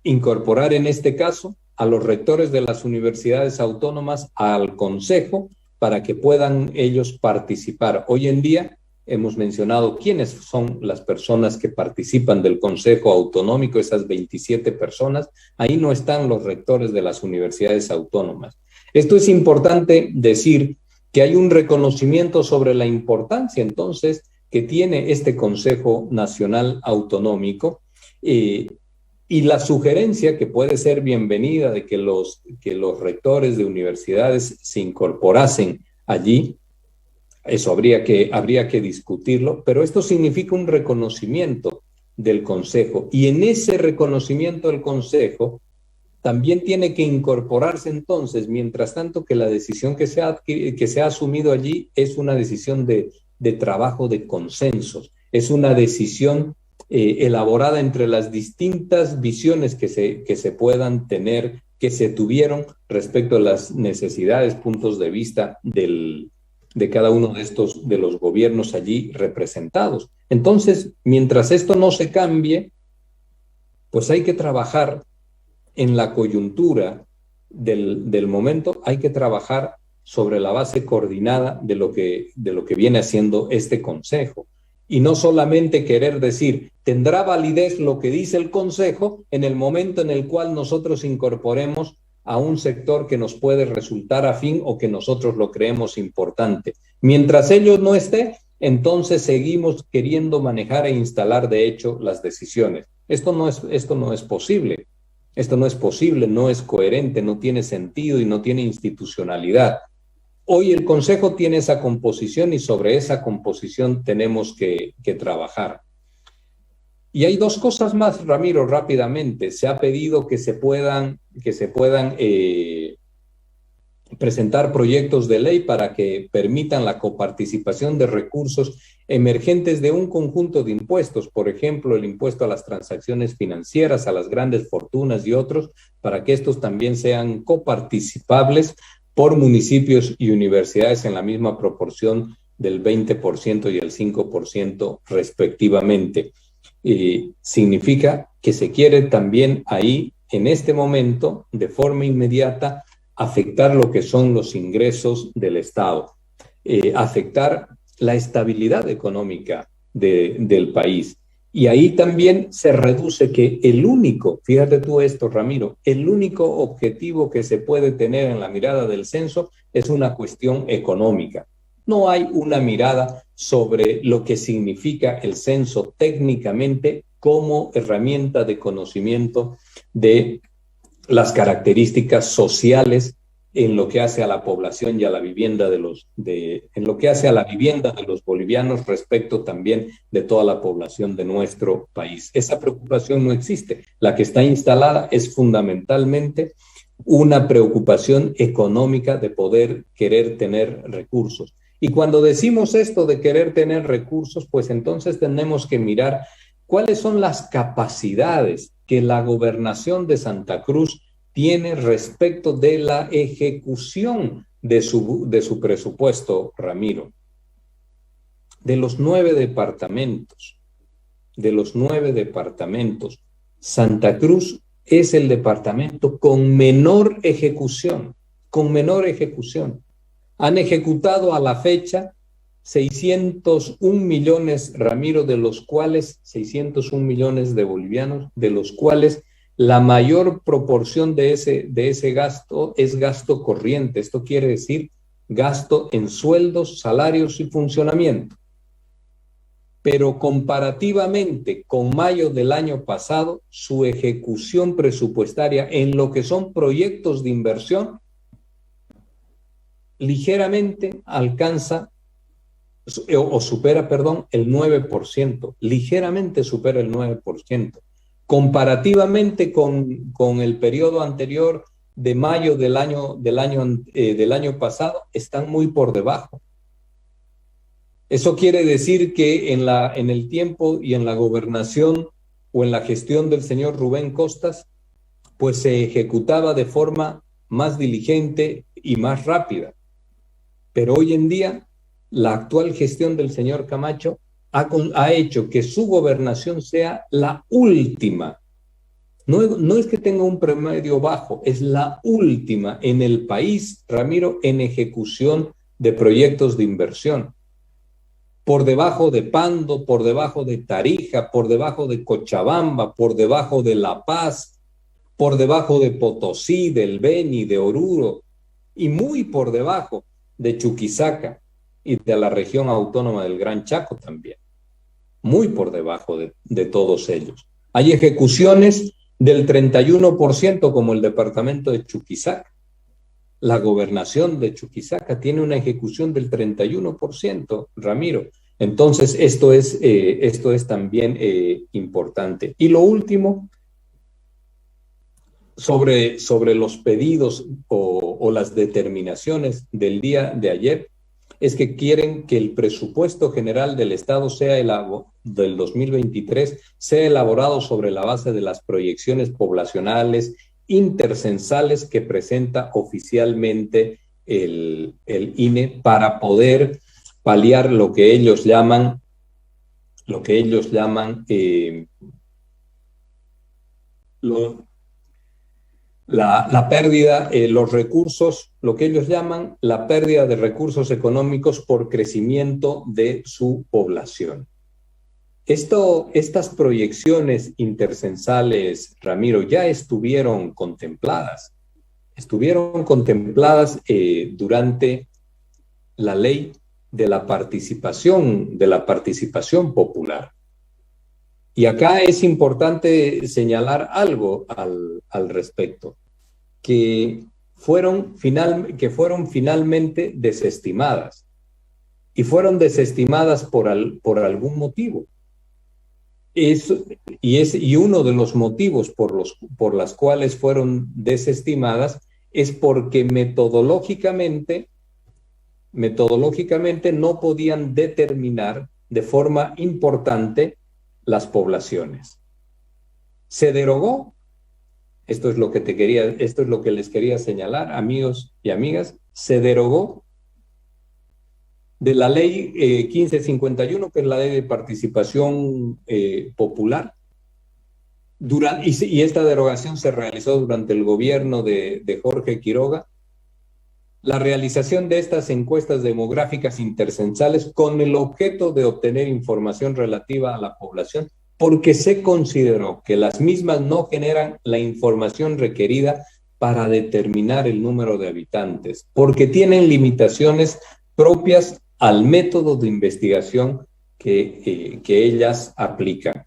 incorporar en este caso a los rectores de las universidades autónomas al Consejo para que puedan ellos participar. Hoy en día hemos mencionado quiénes son las personas que participan del Consejo Autonómico, esas 27 personas. Ahí no están los rectores de las universidades autónomas. Esto es importante decir que hay un reconocimiento sobre la importancia entonces que tiene este Consejo Nacional Autonómico y la sugerencia que puede ser bienvenida de que los rectores de universidades se incorporasen allí. Eso habría que discutirlo, pero esto significa un reconocimiento del Consejo y en ese reconocimiento del Consejo también tiene que incorporarse entonces, mientras tanto que la decisión que se ha asumido allí es una decisión de trabajo de consensos, es una decisión elaborada entre las distintas visiones que se puedan tener, que se tuvieron respecto a las necesidades, puntos de vista de cada uno de los gobiernos allí representados. Entonces, mientras esto no se cambie, pues hay que trabajar en la coyuntura del momento, hay que trabajar sobre la base coordinada de lo que viene haciendo este Consejo. Y no solamente querer decir, tendrá validez lo que dice el Consejo en el momento en el cual nosotros incorporemos a un sector que nos puede resultar afín o que nosotros lo creemos importante. Mientras ellos no estén, entonces seguimos queriendo manejar e instalar de hecho las decisiones. Esto no es posible. Esto no es posible, no es coherente, no tiene sentido y no tiene institucionalidad. Hoy el Consejo tiene esa composición y sobre esa composición tenemos que trabajar. Y hay dos cosas más, Ramiro, rápidamente. Se ha pedido que se puedan presentar proyectos de ley para que permitan la coparticipación de recursos emergentes de un conjunto de impuestos, por ejemplo, el impuesto a las transacciones financieras, a las grandes fortunas y otros, para que estos también sean coparticipables por municipios y universidades en la misma proporción del 20% y el 5% respectivamente. Significa que se quiere también ahí, en este momento, de forma inmediata, afectar lo que son los ingresos del Estado, afectar la estabilidad económica del país. Y ahí también se reduce que fíjate tú esto, Ramiro, el único objetivo que se puede tener en la mirada del censo es una cuestión económica. No hay una mirada sobre lo que significa el censo técnicamente como herramienta de conocimiento de las características sociales en lo que hace a la población y a la vivienda en lo que hace a la vivienda de los bolivianos respecto también de toda la población de nuestro país. Esa preocupación no existe. La que está instalada es fundamentalmente una preocupación económica de poder querer tener recursos. Y cuando decimos esto de querer tener recursos, pues entonces tenemos que mirar cuáles son las capacidades que la gobernación de Santa Cruz tiene respecto de la ejecución de su presupuesto, Ramiro. De los 9 departamentos, Santa Cruz es el departamento con menor ejecución. Han ejecutado a la fecha 601 millones, Ramiro, de los cuales 601 millones de bolivianos, de los cuales la mayor proporción de ese gasto es gasto corriente. Esto quiere decir gasto en sueldos, salarios y funcionamiento. Pero comparativamente con mayo del año pasado, su ejecución presupuestaria en lo que son proyectos de inversión ligeramente alcanza o supera, el 9%, ligeramente supera el 9%. Comparativamente con el periodo anterior de mayo del año pasado, están muy por debajo. Eso quiere decir que en el tiempo y en la gobernación o en la gestión del señor Rubén Costas, pues se ejecutaba de forma más diligente y más rápida. Pero hoy en día, la actual gestión del señor Camacho ha hecho que su gobernación sea la última. No es que tenga un promedio bajo, es la última en el país, Ramiro, en ejecución de proyectos de inversión. Por debajo de Pando, por debajo de Tarija, por debajo de Cochabamba, por debajo de La Paz, por debajo de Potosí, del Beni, de Oruro, y muy por debajo de Chuquisaca y de la región autónoma del Gran Chaco también. Muy por debajo de todos ellos. Hay ejecuciones del 31% como el departamento de Chuquisaca. La gobernación de Chuquisaca tiene una ejecución del 31%, Ramiro. Entonces, esto es también importante. Y lo último, sobre los pedidos o las determinaciones del día de ayer, es que quieren que el presupuesto general del Estado del 2023 sea elaborado sobre la base de las proyecciones poblacionales intercensales que presenta oficialmente el INE para poder paliar lo que ellos llaman la pérdida, los recursos, lo que ellos llaman la pérdida de recursos económicos por crecimiento de su población. Estas proyecciones intercensales, Ramiro, ya estuvieron contempladas. Durante la ley de la participación popular. Y acá es importante señalar algo al respecto, que fueron finalmente desestimadas. Y fueron desestimadas por algún motivo. Y uno de los motivos por las cuales fueron desestimadas es porque metodológicamente no podían determinar de forma importante las poblaciones. Se derogó, esto es lo que les quería señalar, amigos y amigas, se derogó de la ley 1551, que es la ley de participación popular, y esta derogación se realizó durante el gobierno de Jorge Quiroga, la realización de estas encuestas demográficas intercensales con el objeto de obtener información relativa a la población, porque se consideró que las mismas no generan la información requerida para determinar el número de habitantes, porque tienen limitaciones propias al método de investigación que ellas aplican.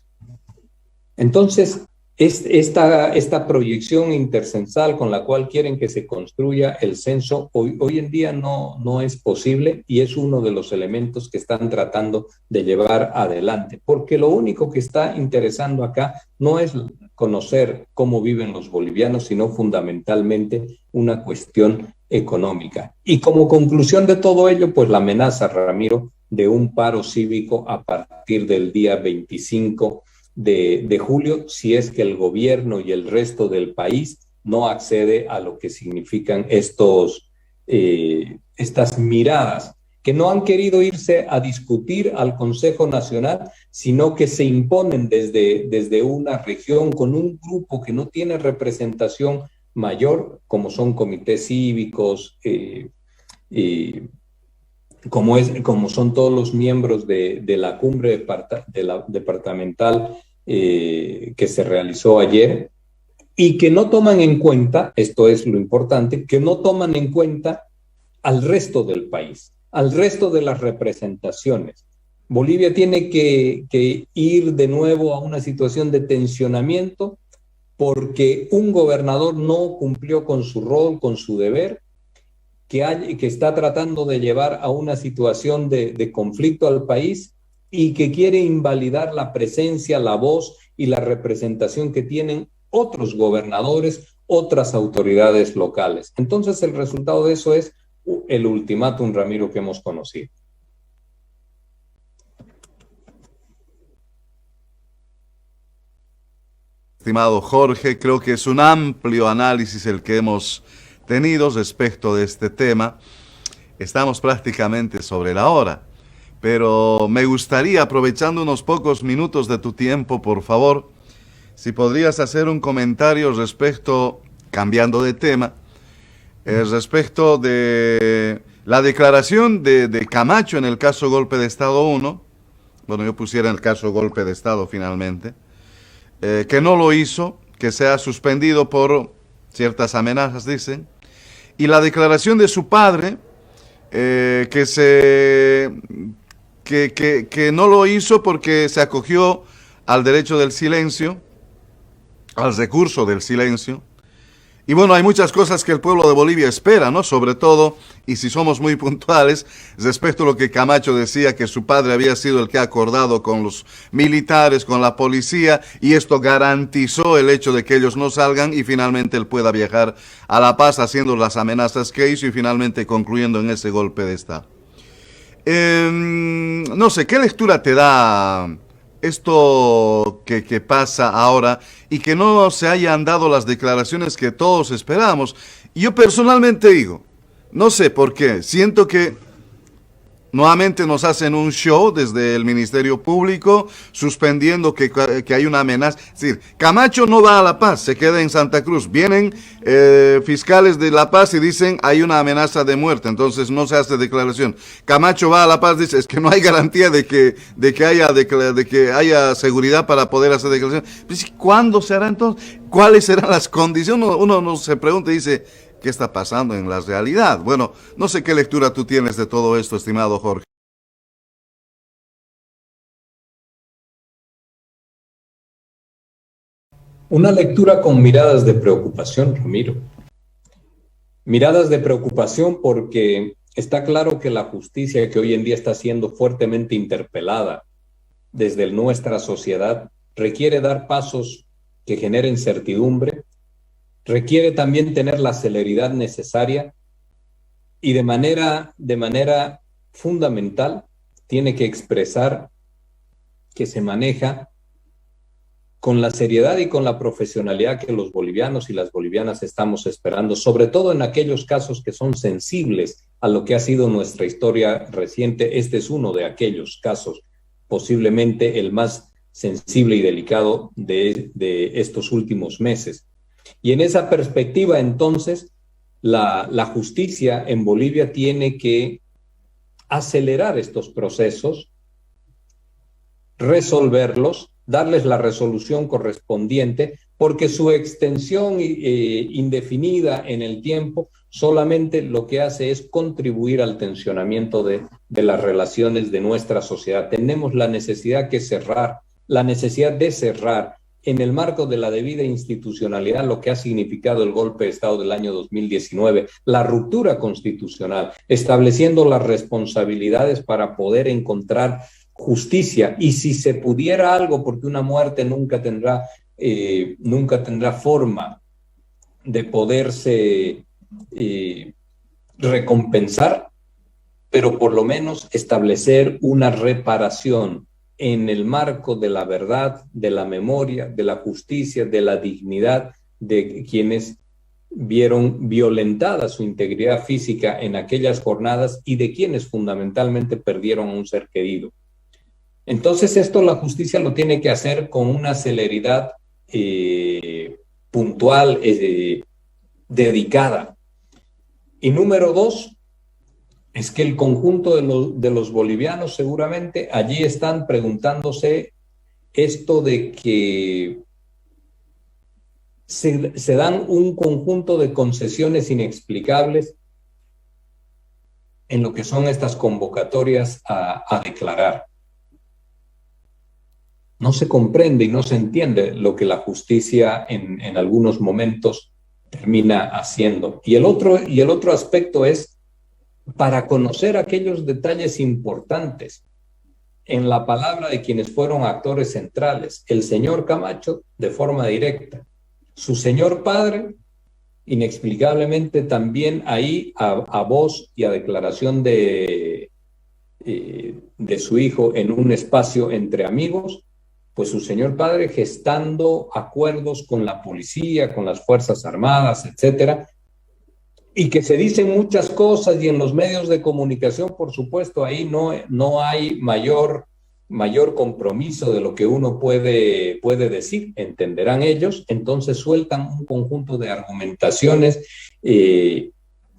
Entonces, esta proyección intercensal con la cual quieren que se construya el censo, hoy en día no es posible, y es uno de los elementos que están tratando de llevar adelante, porque lo único que está interesando acá no es conocer cómo viven los bolivianos, sino fundamentalmente una cuestión económica. Y como conclusión de todo ello, pues la amenaza, Ramiro, de un paro cívico a partir del día 25 de julio, si es que el gobierno y el resto del país no accede a lo que significan estas miradas, que no han querido irse a discutir al Consejo Nacional, sino que se imponen desde una región con un grupo que no tiene representación mayor, como son comités cívicos, como son todos los miembros de la cumbre departamental que se realizó ayer, y que no toman en cuenta, esto es lo importante, que no toman en cuenta al resto del país, al resto de las representaciones. Bolivia tiene que ir de nuevo a una situación de tensionamiento porque un gobernador no cumplió con su rol, con su deber, que está tratando de llevar a una situación de conflicto al país y que quiere invalidar la presencia, la voz y la representación que tienen otros gobernadores, otras autoridades locales. Entonces, el resultado de eso es el ultimátum, Ramiro, que hemos conocido. estimado Jorge. Creo que es un amplio análisis el que hemos tenido respecto de este tema. Estamos prácticamente sobre la hora, pero me gustaría, aprovechando unos pocos minutos de tu tiempo, por favor, si podrías hacer un comentario respecto, cambiando de tema, respecto de la declaración de Camacho en el caso Golpe de Estado 1, bueno, yo pusiera en el caso Golpe de Estado finalmente, que no lo hizo, que se ha suspendido por ciertas amenazas, dicen, y la declaración de su padre, que no lo hizo porque se acogió al derecho del silencio, al recurso del silencio. Y bueno, hay muchas cosas que el pueblo de Bolivia espera, ¿no? Sobre todo, y si somos muy puntuales, respecto a lo que Camacho decía, que su padre había sido el que ha acordado con los militares, con la policía, y esto garantizó el hecho de que ellos no salgan y finalmente él pueda viajar a La Paz haciendo las amenazas que hizo y finalmente concluyendo en ese golpe de Estado. No sé, ¿qué lectura te da esto que pasa ahora y que no se hayan dado las declaraciones que todos esperábamos? Yo personalmente digo, no sé por qué, siento que nuevamente nos hacen un show desde el Ministerio Público, suspendiendo que hay una amenaza. Es decir, Camacho no va a La Paz, se queda en Santa Cruz. Vienen fiscales de La Paz y dicen hay una amenaza de muerte, entonces no se hace declaración. Camacho va a La Paz, dice es que no hay garantía de que haya seguridad para poder hacer declaración. Pues, ¿cuándo se hará entonces? ¿Cuáles serán las condiciones? Uno se pregunta y dice, ¿qué está pasando en la realidad? Bueno, no sé qué lectura tú tienes de todo esto, estimado Jorge. Una lectura con miradas de preocupación, Ramiro. Miradas de preocupación porque está claro que la justicia que hoy en día está siendo fuertemente interpelada desde nuestra sociedad requiere dar pasos que generen certidumbre, requiere también tener la celeridad necesaria y de manera fundamental tiene que expresar que se maneja con la seriedad y con la profesionalidad que los bolivianos y las bolivianas estamos esperando, sobre todo en aquellos casos que son sensibles a lo que ha sido nuestra historia reciente. Este es uno de aquellos casos, posiblemente el más sensible y delicado de estos últimos meses. Y en esa perspectiva, entonces, la justicia en Bolivia tiene que acelerar estos procesos, resolverlos, darles la resolución correspondiente, porque su extensión indefinida en el tiempo solamente lo que hace es contribuir al tensionamiento de las relaciones de nuestra sociedad. Tenemos la necesidad de cerrar en el marco de la debida institucionalidad lo que ha significado el golpe de Estado del año 2019, la ruptura constitucional, estableciendo las responsabilidades para poder encontrar justicia. Y si se pudiera algo, porque una muerte nunca tendrá forma de poderse recompensar, pero por lo menos establecer una reparación en el marco de la verdad, de la memoria, de la justicia, de la dignidad de quienes vieron violentada su integridad física en aquellas jornadas y de quienes fundamentalmente perdieron a un ser querido. Entonces esto la justicia lo tiene que hacer con una celeridad puntual, dedicada. Y número dos, es que el conjunto de los bolivianos seguramente allí están preguntándose esto de que se dan un conjunto de concesiones inexplicables en lo que son estas convocatorias a declarar. No se comprende y no se entiende lo que la justicia en algunos momentos termina haciendo. Y el otro aspecto es para conocer aquellos detalles importantes en la palabra de quienes fueron actores centrales. El señor Camacho, de forma directa. Su señor padre, inexplicablemente también ahí a voz y a declaración de su hijo en un espacio entre amigos, pues su señor padre gestando acuerdos con la policía, con las Fuerzas Armadas, etcétera, y que se dicen muchas cosas y en los medios de comunicación, por supuesto, ahí no hay mayor compromiso de lo que uno puede decir, entenderán ellos, entonces sueltan un conjunto de argumentaciones,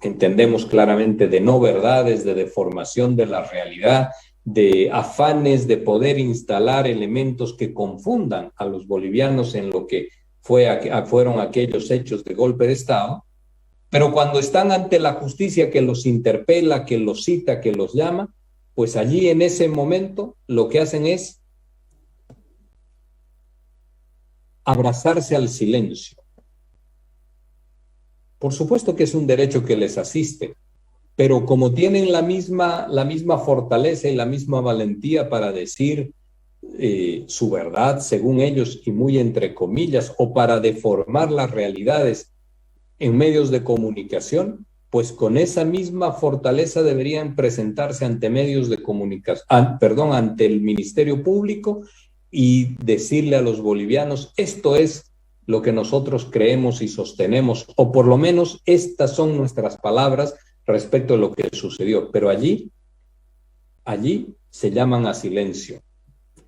entendemos claramente, de no verdades, de deformación de la realidad, de afanes de poder instalar elementos que confundan a los bolivianos en lo que fueron aquellos hechos de golpe de Estado. Pero cuando están ante la justicia que los interpela, que los cita, que los llama, pues allí en ese momento lo que hacen es abrazarse al silencio. Por supuesto que es un derecho que les asiste, pero como tienen la misma fortaleza y la misma valentía para decir su verdad, según ellos, y muy entre comillas, o para deformar las realidades en medios de comunicación, pues con esa misma fortaleza deberían presentarse ante medios de comunicación, ante el Ministerio Público y decirle a los bolivianos, esto es lo que nosotros creemos y sostenemos, o por lo menos estas son nuestras palabras respecto a lo que sucedió. Pero allí se llaman a silencio.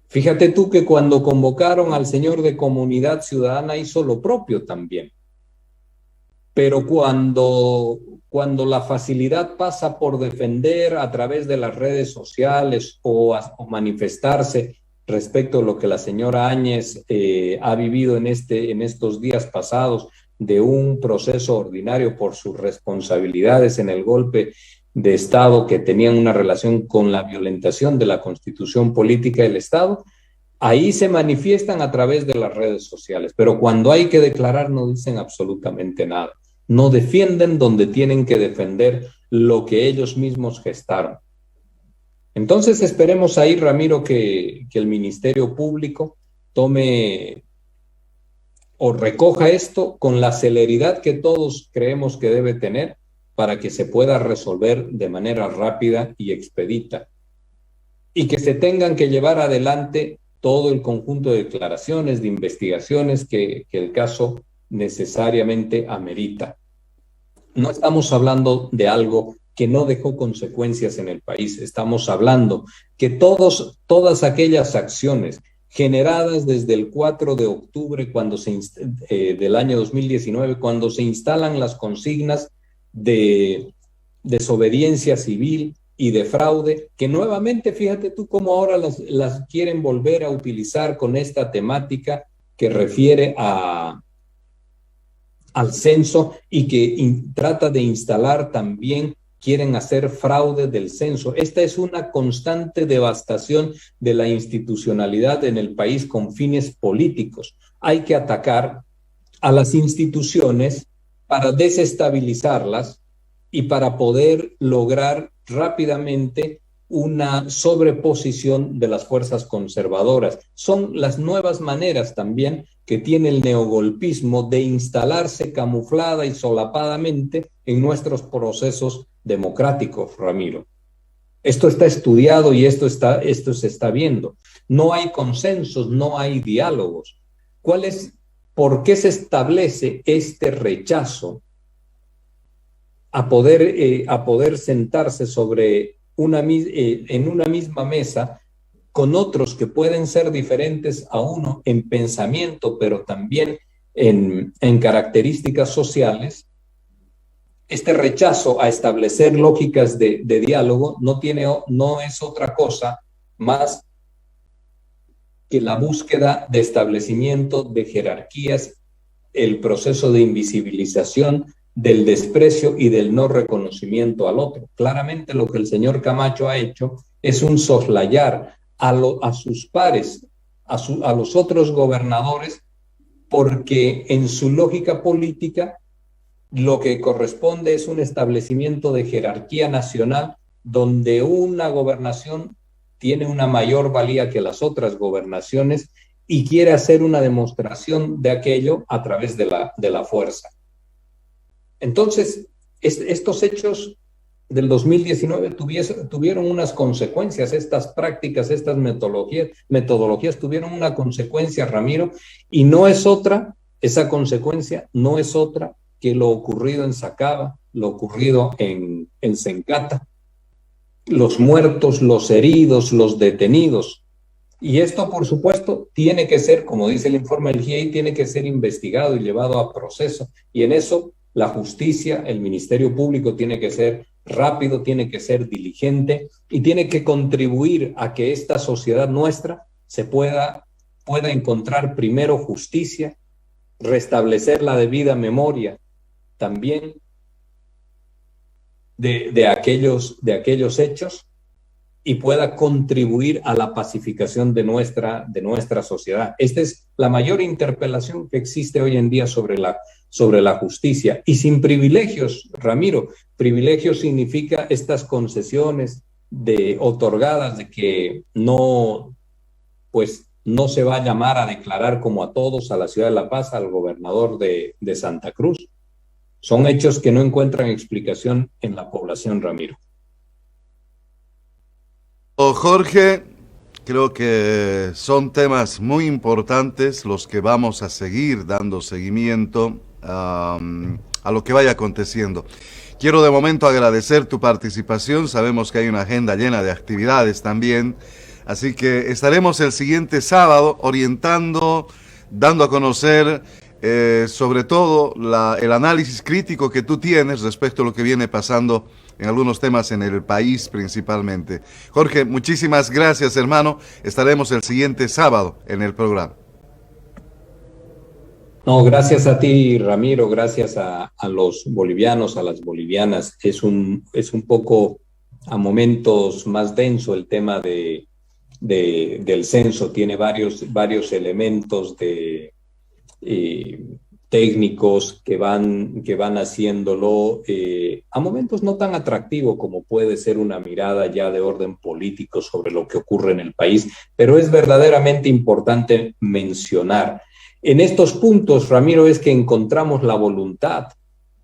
Fíjate tú que cuando convocaron al señor de Comunidad Ciudadana hizo lo propio también. Pero cuando la facilidad pasa por defender a través de las redes sociales o manifestarse respecto a lo que la señora Áñez ha vivido en estos días pasados de un proceso ordinario por sus responsabilidades en el golpe de Estado que tenían una relación con la violentación de la Constitución política del Estado, ahí se manifiestan a través de las redes sociales. Pero cuando hay que declarar no dicen absolutamente nada. No defienden donde tienen que defender lo que ellos mismos gestaron. Entonces esperemos ahí, Ramiro, que el Ministerio Público tome o recoja esto con la celeridad que todos creemos que debe tener para que se pueda resolver de manera rápida y expedita. Y que se tengan que llevar adelante todo el conjunto de declaraciones, de investigaciones que el caso necesariamente amerita. No estamos hablando de algo que no dejó consecuencias en el país. Estamos hablando que todas aquellas acciones generadas desde el 4 de octubre del año 2019, cuando se instalan las consignas de desobediencia civil y de fraude, que nuevamente, fíjate tú cómo ahora las quieren volver a utilizar con esta temática que refiere al censo y que trata de instalar también, quieren hacer fraude del censo. Esta es una constante devastación de la institucionalidad en el país con fines políticos. Hay que atacar a las instituciones para desestabilizarlas y para poder lograr rápidamente una sobreposición de las fuerzas conservadoras. Son las nuevas maneras también que tiene el neogolpismo de instalarse camuflada y solapadamente en nuestros procesos democráticos, Ramiro. Esto está estudiado y esto se está viendo. No hay consensos, no hay diálogos. ¿Por qué se establece este rechazo a poder sentarse en una misma mesa con otros que pueden ser diferentes a uno en pensamiento, pero también en características sociales? Este rechazo a establecer lógicas de diálogo no es otra cosa más que la búsqueda de establecimiento de jerarquías, el proceso de invisibilización, del desprecio y del no reconocimiento al otro. Claramente lo que el señor Camacho ha hecho es un soslayar a sus pares, a los otros gobernadores, porque en su lógica política lo que corresponde es un establecimiento de jerarquía nacional donde una gobernación tiene una mayor valía que las otras gobernaciones y quiere hacer una demostración de aquello a través de la fuerza. Entonces, estos hechos del 2019 tuvieron unas consecuencias, estas prácticas, estas metodologías tuvieron una consecuencia, Ramiro, y no es otra, esa consecuencia no es otra que lo ocurrido en Sacaba, lo ocurrido en Sencata, los muertos, los heridos, los detenidos. Y esto, por supuesto, tiene que ser, como dice el informe del GIEI, tiene que ser investigado y llevado a proceso. Y en eso la justicia, el Ministerio Público tiene que ser rápido, tiene que ser diligente y tiene que contribuir a que esta sociedad nuestra pueda encontrar primero justicia, restablecer la debida memoria también de aquellos hechos y pueda contribuir a la pacificación de nuestra sociedad. Esta es la mayor interpelación que existe hoy en día sobre la justicia. Y sin privilegios, Ramiro, privilegios significa estas concesiones otorgadas de que no se va a llamar a declarar como a todos a la ciudad de La Paz, al gobernador de Santa Cruz. Son hechos que no encuentran explicación en la población, Ramiro. Jorge, creo que son temas muy importantes los que vamos a seguir dando seguimiento a lo que vaya aconteciendo. Quiero de momento agradecer tu participación, sabemos que hay una agenda llena de actividades también, así que estaremos el siguiente sábado orientando, dando a conocer sobre todo el análisis crítico que tú tienes respecto a lo que viene pasando en algunos temas en el país principalmente. Jorge, muchísimas gracias, hermano. Estaremos el siguiente sábado en el programa. No, gracias a ti, Ramiro, gracias a los bolivianos, a las bolivianas. Es un poco a momentos más denso el tema del censo. Tiene varios elementos técnicos que van haciéndolo a momentos no tan atractivo como puede ser una mirada ya de orden político sobre lo que ocurre en el país, pero es verdaderamente importante mencionar. En estos puntos, Ramiro, es que encontramos la voluntad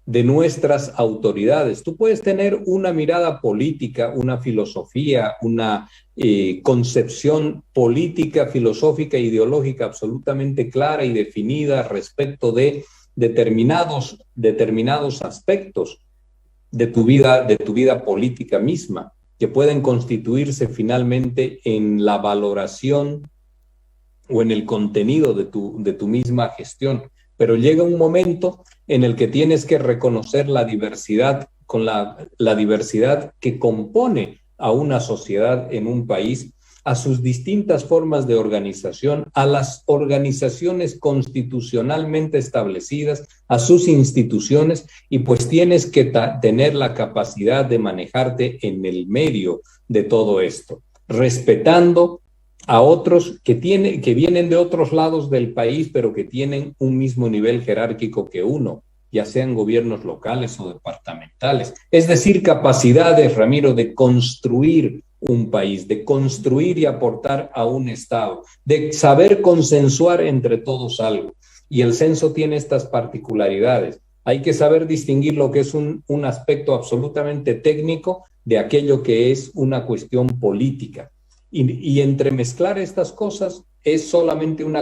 de nuestras autoridades. Tú puedes tener una mirada política, una filosofía, una concepción política, filosófica, ideológica absolutamente clara y definida respecto de determinados aspectos de tu vida política misma, que pueden constituirse finalmente en la valoración o en el contenido de tu misma gestión. Pero llega un momento en el que tienes que reconocer la diversidad, con la diversidad que compone a una sociedad en un país, a sus distintas formas de organización, a las organizaciones constitucionalmente establecidas, a sus instituciones, y pues tienes que tener la capacidad de manejarte en el medio de todo esto, respetando a otros que vienen de otros lados del país, pero que tienen un mismo nivel jerárquico que uno, ya sean gobiernos locales o departamentales. Es decir, capacidades, Ramiro, de construir un país, de construir y aportar a un Estado, de saber consensuar entre todos algo. Y el censo tiene estas particularidades. Hay que saber distinguir lo que es un aspecto absolutamente técnico de aquello que es una cuestión política. Y entremezclar estas cosas es solamente un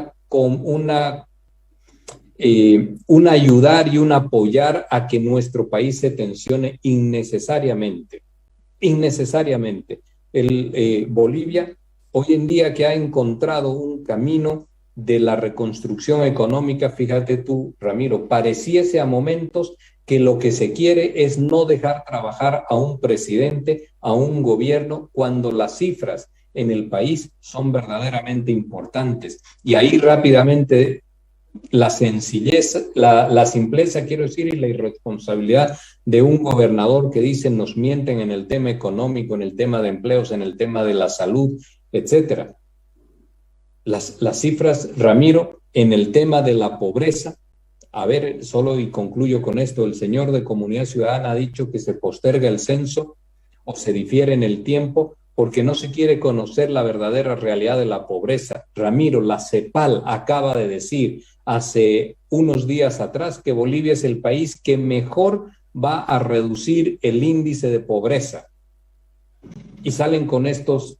ayudar y un apoyar a que nuestro país se tensione innecesariamente. Bolivia, hoy en día que ha encontrado un camino de la reconstrucción económica, fíjate tú, Ramiro, pareciese a momentos que lo que se quiere es no dejar trabajar a un presidente, a un gobierno, cuando las cifras en el país son verdaderamente importantes. Y ahí rápidamente la sencillez, la simpleza, quiero decir, y la irresponsabilidad de un gobernador que dice nos mienten en el tema económico, en el tema de empleos, en el tema de la salud, etcétera. Las cifras, Ramiro, en el tema de la pobreza, a ver, solo y concluyo con esto, el señor de Comunidad Ciudadana ha dicho que se posterga el censo o se difiere en el tiempo porque no se quiere conocer la verdadera realidad de la pobreza. Ramiro, la CEPAL acaba de decir hace unos días atrás que Bolivia es el país que mejor va a reducir el índice de pobreza. Y salen con estos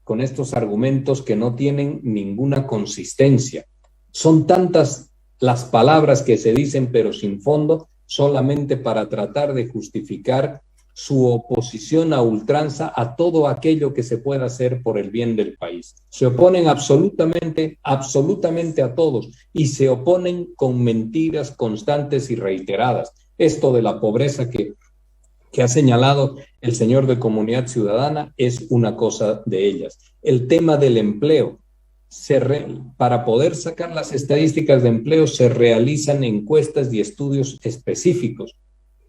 argumentos que no tienen ninguna consistencia. Son tantas las palabras que se dicen, pero sin fondo, solamente para tratar de justificar su oposición a ultranza a todo aquello que se pueda hacer por el bien del país. Se oponen absolutamente a todos y se oponen con mentiras constantes y reiteradas. Esto de la pobreza que ha señalado el señor de Comunidad Ciudadana es una cosa de ellas. El tema del empleo. Para poder sacar las estadísticas de empleo se realizan encuestas y estudios específicos.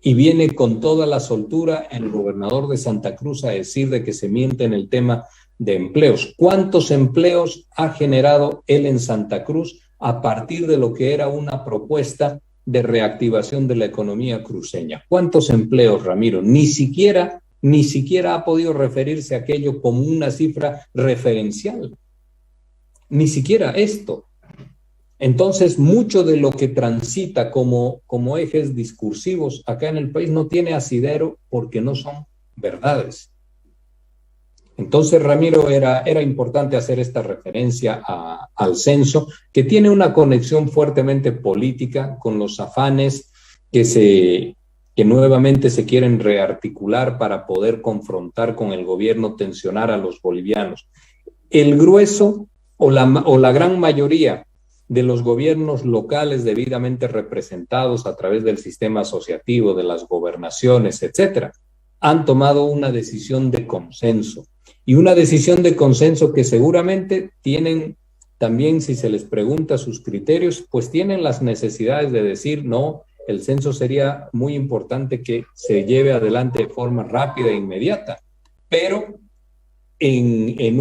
Y viene con toda la soltura el gobernador de Santa Cruz a decir de que se miente en el tema de empleos. ¿Cuántos empleos ha generado él en Santa Cruz a partir de lo que era una propuesta de reactivación de la economía cruceña? ¿Cuántos empleos, Ramiro? Ni siquiera ha podido referirse a aquello como una cifra referencial. Ni siquiera esto. Entonces, mucho de lo que transita como ejes discursivos acá en el país no tiene asidero porque no son verdades. Entonces, Ramiro, era importante hacer esta referencia al censo, que tiene una conexión fuertemente política con los afanes que nuevamente se quieren rearticular para poder confrontar con el gobierno, tensionar a los bolivianos. El grueso o la gran mayoría de los gobiernos locales debidamente representados a través del sistema asociativo, de las gobernaciones, etcétera, han tomado una decisión de consenso. Y una decisión de consenso que seguramente tienen también, si se les pregunta sus criterios, pues tienen las necesidades de decir, no, el censo sería muy importante que se lleve adelante de forma rápida e inmediata, pero en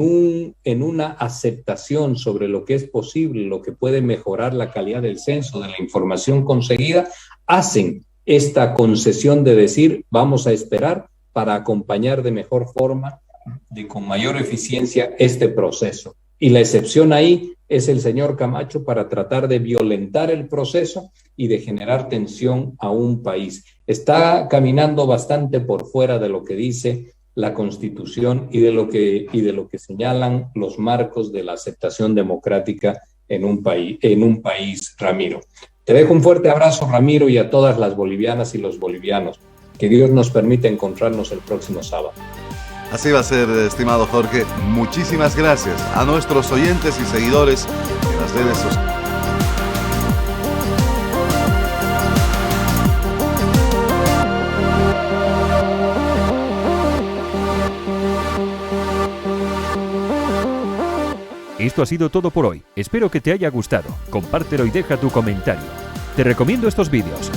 una aceptación sobre lo que es posible, lo que puede mejorar la calidad del censo, de la información conseguida, hacen esta concesión de decir, vamos a esperar para acompañar de mejor forma, con mayor eficiencia este proceso. Y la excepción ahí es el señor Camacho para tratar de violentar el proceso y de generar tensión a un país. Está caminando bastante por fuera de lo que dice la Constitución y de lo que señalan los marcos de la aceptación democrática en un país, Ramiro. Te dejo un fuerte abrazo, Ramiro, y a todas las bolivianas y los bolivianos. Que Dios nos permita encontrarnos el próximo sábado. Así va a ser, estimado Jorge. Muchísimas gracias a nuestros oyentes y seguidores en las redes sociales. Esto ha sido todo por hoy. Espero que te haya gustado. Compártelo y deja tu comentario. Te recomiendo estos vídeos.